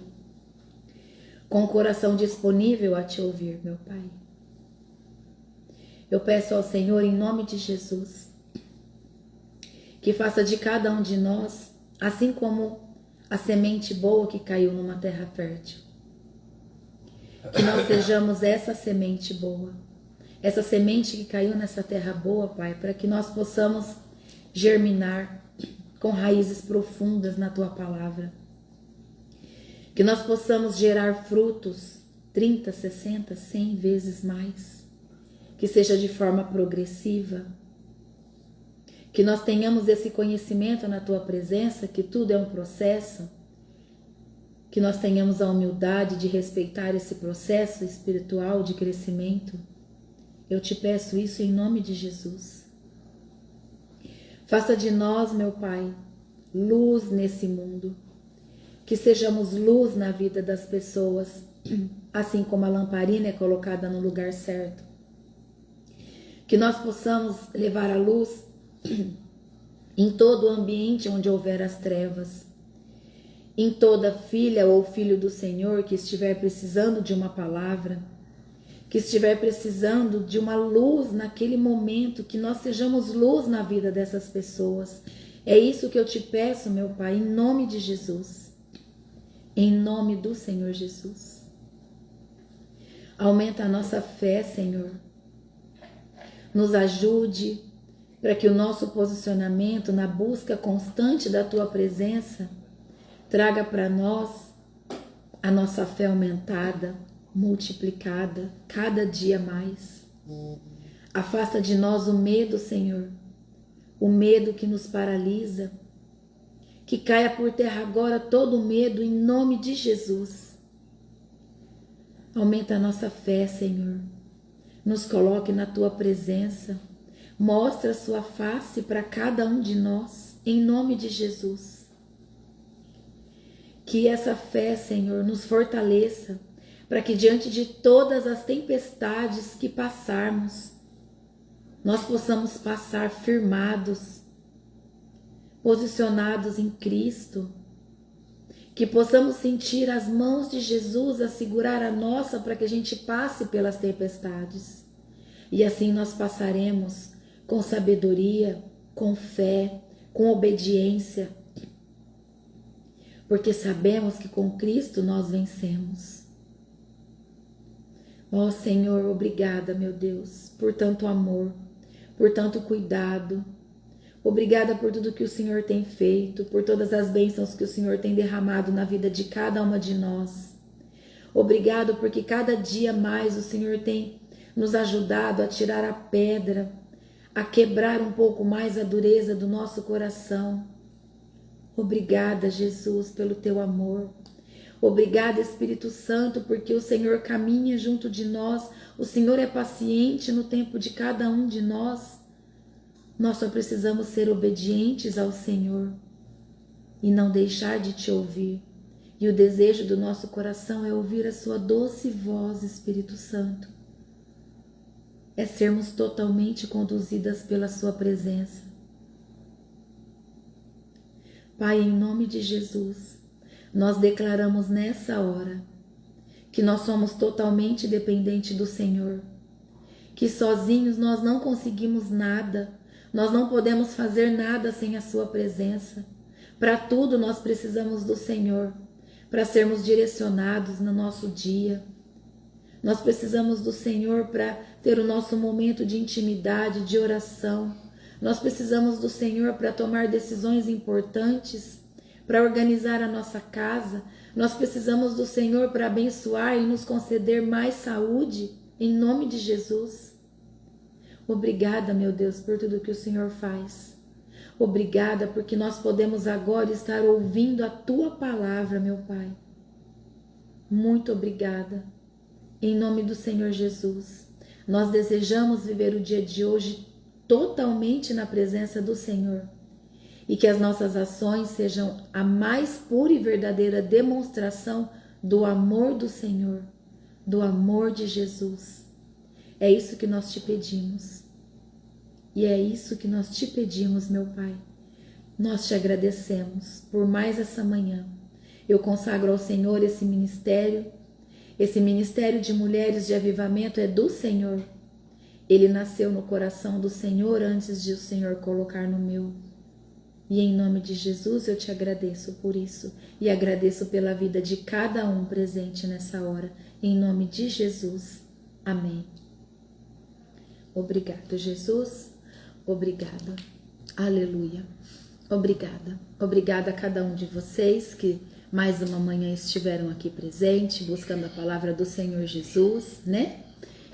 com o coração disponível a te ouvir, meu Pai. Eu peço ao Senhor, em nome de Jesus, que faça de cada um de nós, assim como a semente boa que caiu numa terra fértil, que nós sejamos essa semente boa, essa semente que caiu nessa terra boa, Pai, para que nós possamos germinar com raízes profundas na Tua palavra, que nós possamos gerar frutos 30, 60, 100 vezes mais, que seja de forma progressiva, que nós tenhamos esse conhecimento na Tua presença, que tudo é um processo, que nós tenhamos a humildade de respeitar esse processo espiritual de crescimento. Eu te peço isso em nome de Jesus. Faça de nós, meu Pai, luz nesse mundo, que sejamos luz na vida das pessoas, assim como a lamparina é colocada no lugar certo. Que nós possamos levar a luz em todo o ambiente onde houver as trevas, em toda filha ou filho do Senhor que estiver precisando de uma palavra, que estiver precisando de uma luz naquele momento, que nós sejamos luz na vida dessas pessoas. É isso que eu te peço, meu Pai, em nome de Jesus, em nome do Senhor Jesus. Aumenta a nossa fé, Senhor. Nos ajude para que o nosso posicionamento na busca constante da Tua presença traga para nós a nossa fé aumentada, multiplicada, cada dia mais. Afasta de nós o medo, Senhor, o medo que nos paralisa, que caia por terra agora todo o medo em nome de Jesus. Aumenta a nossa fé, Senhor, nos coloque na Tua presença, mostra a Sua face para cada um de nós, em nome de Jesus. Que essa fé, Senhor, nos fortaleça, para que diante de todas as tempestades que passarmos, nós possamos passar firmados, posicionados em Cristo, que possamos sentir as mãos de Jesus a segurar a nossa para que a gente passe pelas tempestades. E assim nós passaremos com sabedoria, com fé, com obediência, porque sabemos que com Cristo nós vencemos. Ó Senhor, obrigada, meu Deus, por tanto amor, por tanto cuidado. Obrigada por tudo que o Senhor tem feito, por todas as bênçãos que o Senhor tem derramado na vida de cada uma de nós. Obrigado porque cada dia mais o Senhor tem nos ajudado a tirar a pedra, a quebrar um pouco mais a dureza do nosso coração. Obrigada, Jesus, pelo Teu amor. Obrigada, Espírito Santo, porque o Senhor caminha junto de nós. O Senhor é paciente no tempo de cada um de nós. Nós só precisamos ser obedientes ao Senhor e não deixar de te ouvir. E o desejo do nosso coração é ouvir a sua doce voz, Espírito Santo. É sermos totalmente conduzidas pela sua presença. Pai, em nome de Jesus, nós declaramos nessa hora que nós somos totalmente dependentes do Senhor, que sozinhos nós não conseguimos nada, nós não podemos fazer nada sem a sua presença. Para tudo nós precisamos do Senhor, para sermos direcionados no nosso dia. Nós precisamos do Senhor para ter o nosso momento de intimidade, de oração. Nós precisamos do Senhor para tomar decisões importantes, para organizar a nossa casa. Nós precisamos do Senhor para abençoar e nos conceder mais saúde, em nome de Jesus. Obrigada, meu Deus, por tudo que o Senhor faz. Obrigada porque nós podemos agora estar ouvindo a Tua palavra, meu Pai. Muito obrigada. Em nome do Senhor Jesus, nós desejamos viver o dia de hoje totalmente na presença do Senhor e que as nossas ações sejam a mais pura e verdadeira demonstração do amor do Senhor, do amor de Jesus. É isso que nós te pedimos. E é isso que nós te pedimos, meu Pai. Nós te agradecemos por mais essa manhã. Eu consagro ao Senhor esse ministério de mulheres de avivamento é do Senhor. Ele nasceu no coração do Senhor antes de o Senhor colocar no meu. E em nome de Jesus eu te agradeço por isso. E agradeço pela vida de cada um presente nessa hora. Em nome de Jesus. Amém. Obrigado, Jesus. Obrigada. Aleluia. Obrigada. Obrigada a cada um de vocês que mais uma manhã estiveram aqui presente, buscando a palavra do Senhor Jesus, né?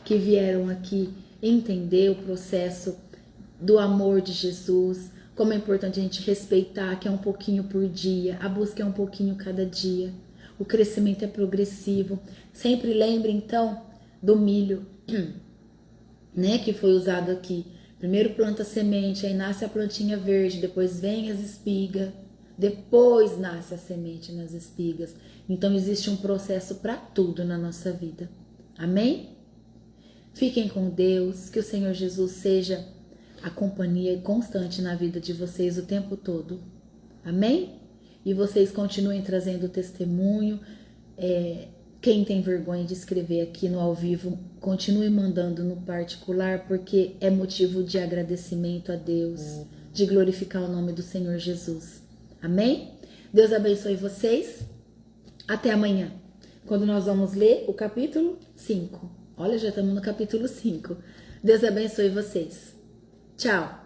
Que vieram aqui entender o processo do amor de Jesus, como é importante a gente respeitar, que é um pouquinho por dia, a busca é um pouquinho cada dia, o crescimento é progressivo. Sempre lembre então do milho, né? Que foi usado aqui. Primeiro planta a semente, aí nasce a plantinha verde, depois vem as espigas, depois nasce a semente nas espigas. Então existe um processo para tudo na nossa vida. Amém? Fiquem com Deus, que o Senhor Jesus seja a companhia constante na vida de vocês o tempo todo. Amém? E vocês continuem trazendo testemunho. Quem tem vergonha de escrever aqui no ao vivo, continue mandando no particular, porque é motivo de agradecimento a Deus, de glorificar o nome do Senhor Jesus. Amém? Deus abençoe vocês. Até amanhã, quando nós vamos ler o capítulo 5. Olha, já estamos no capítulo 5. Deus abençoe vocês. Tchau.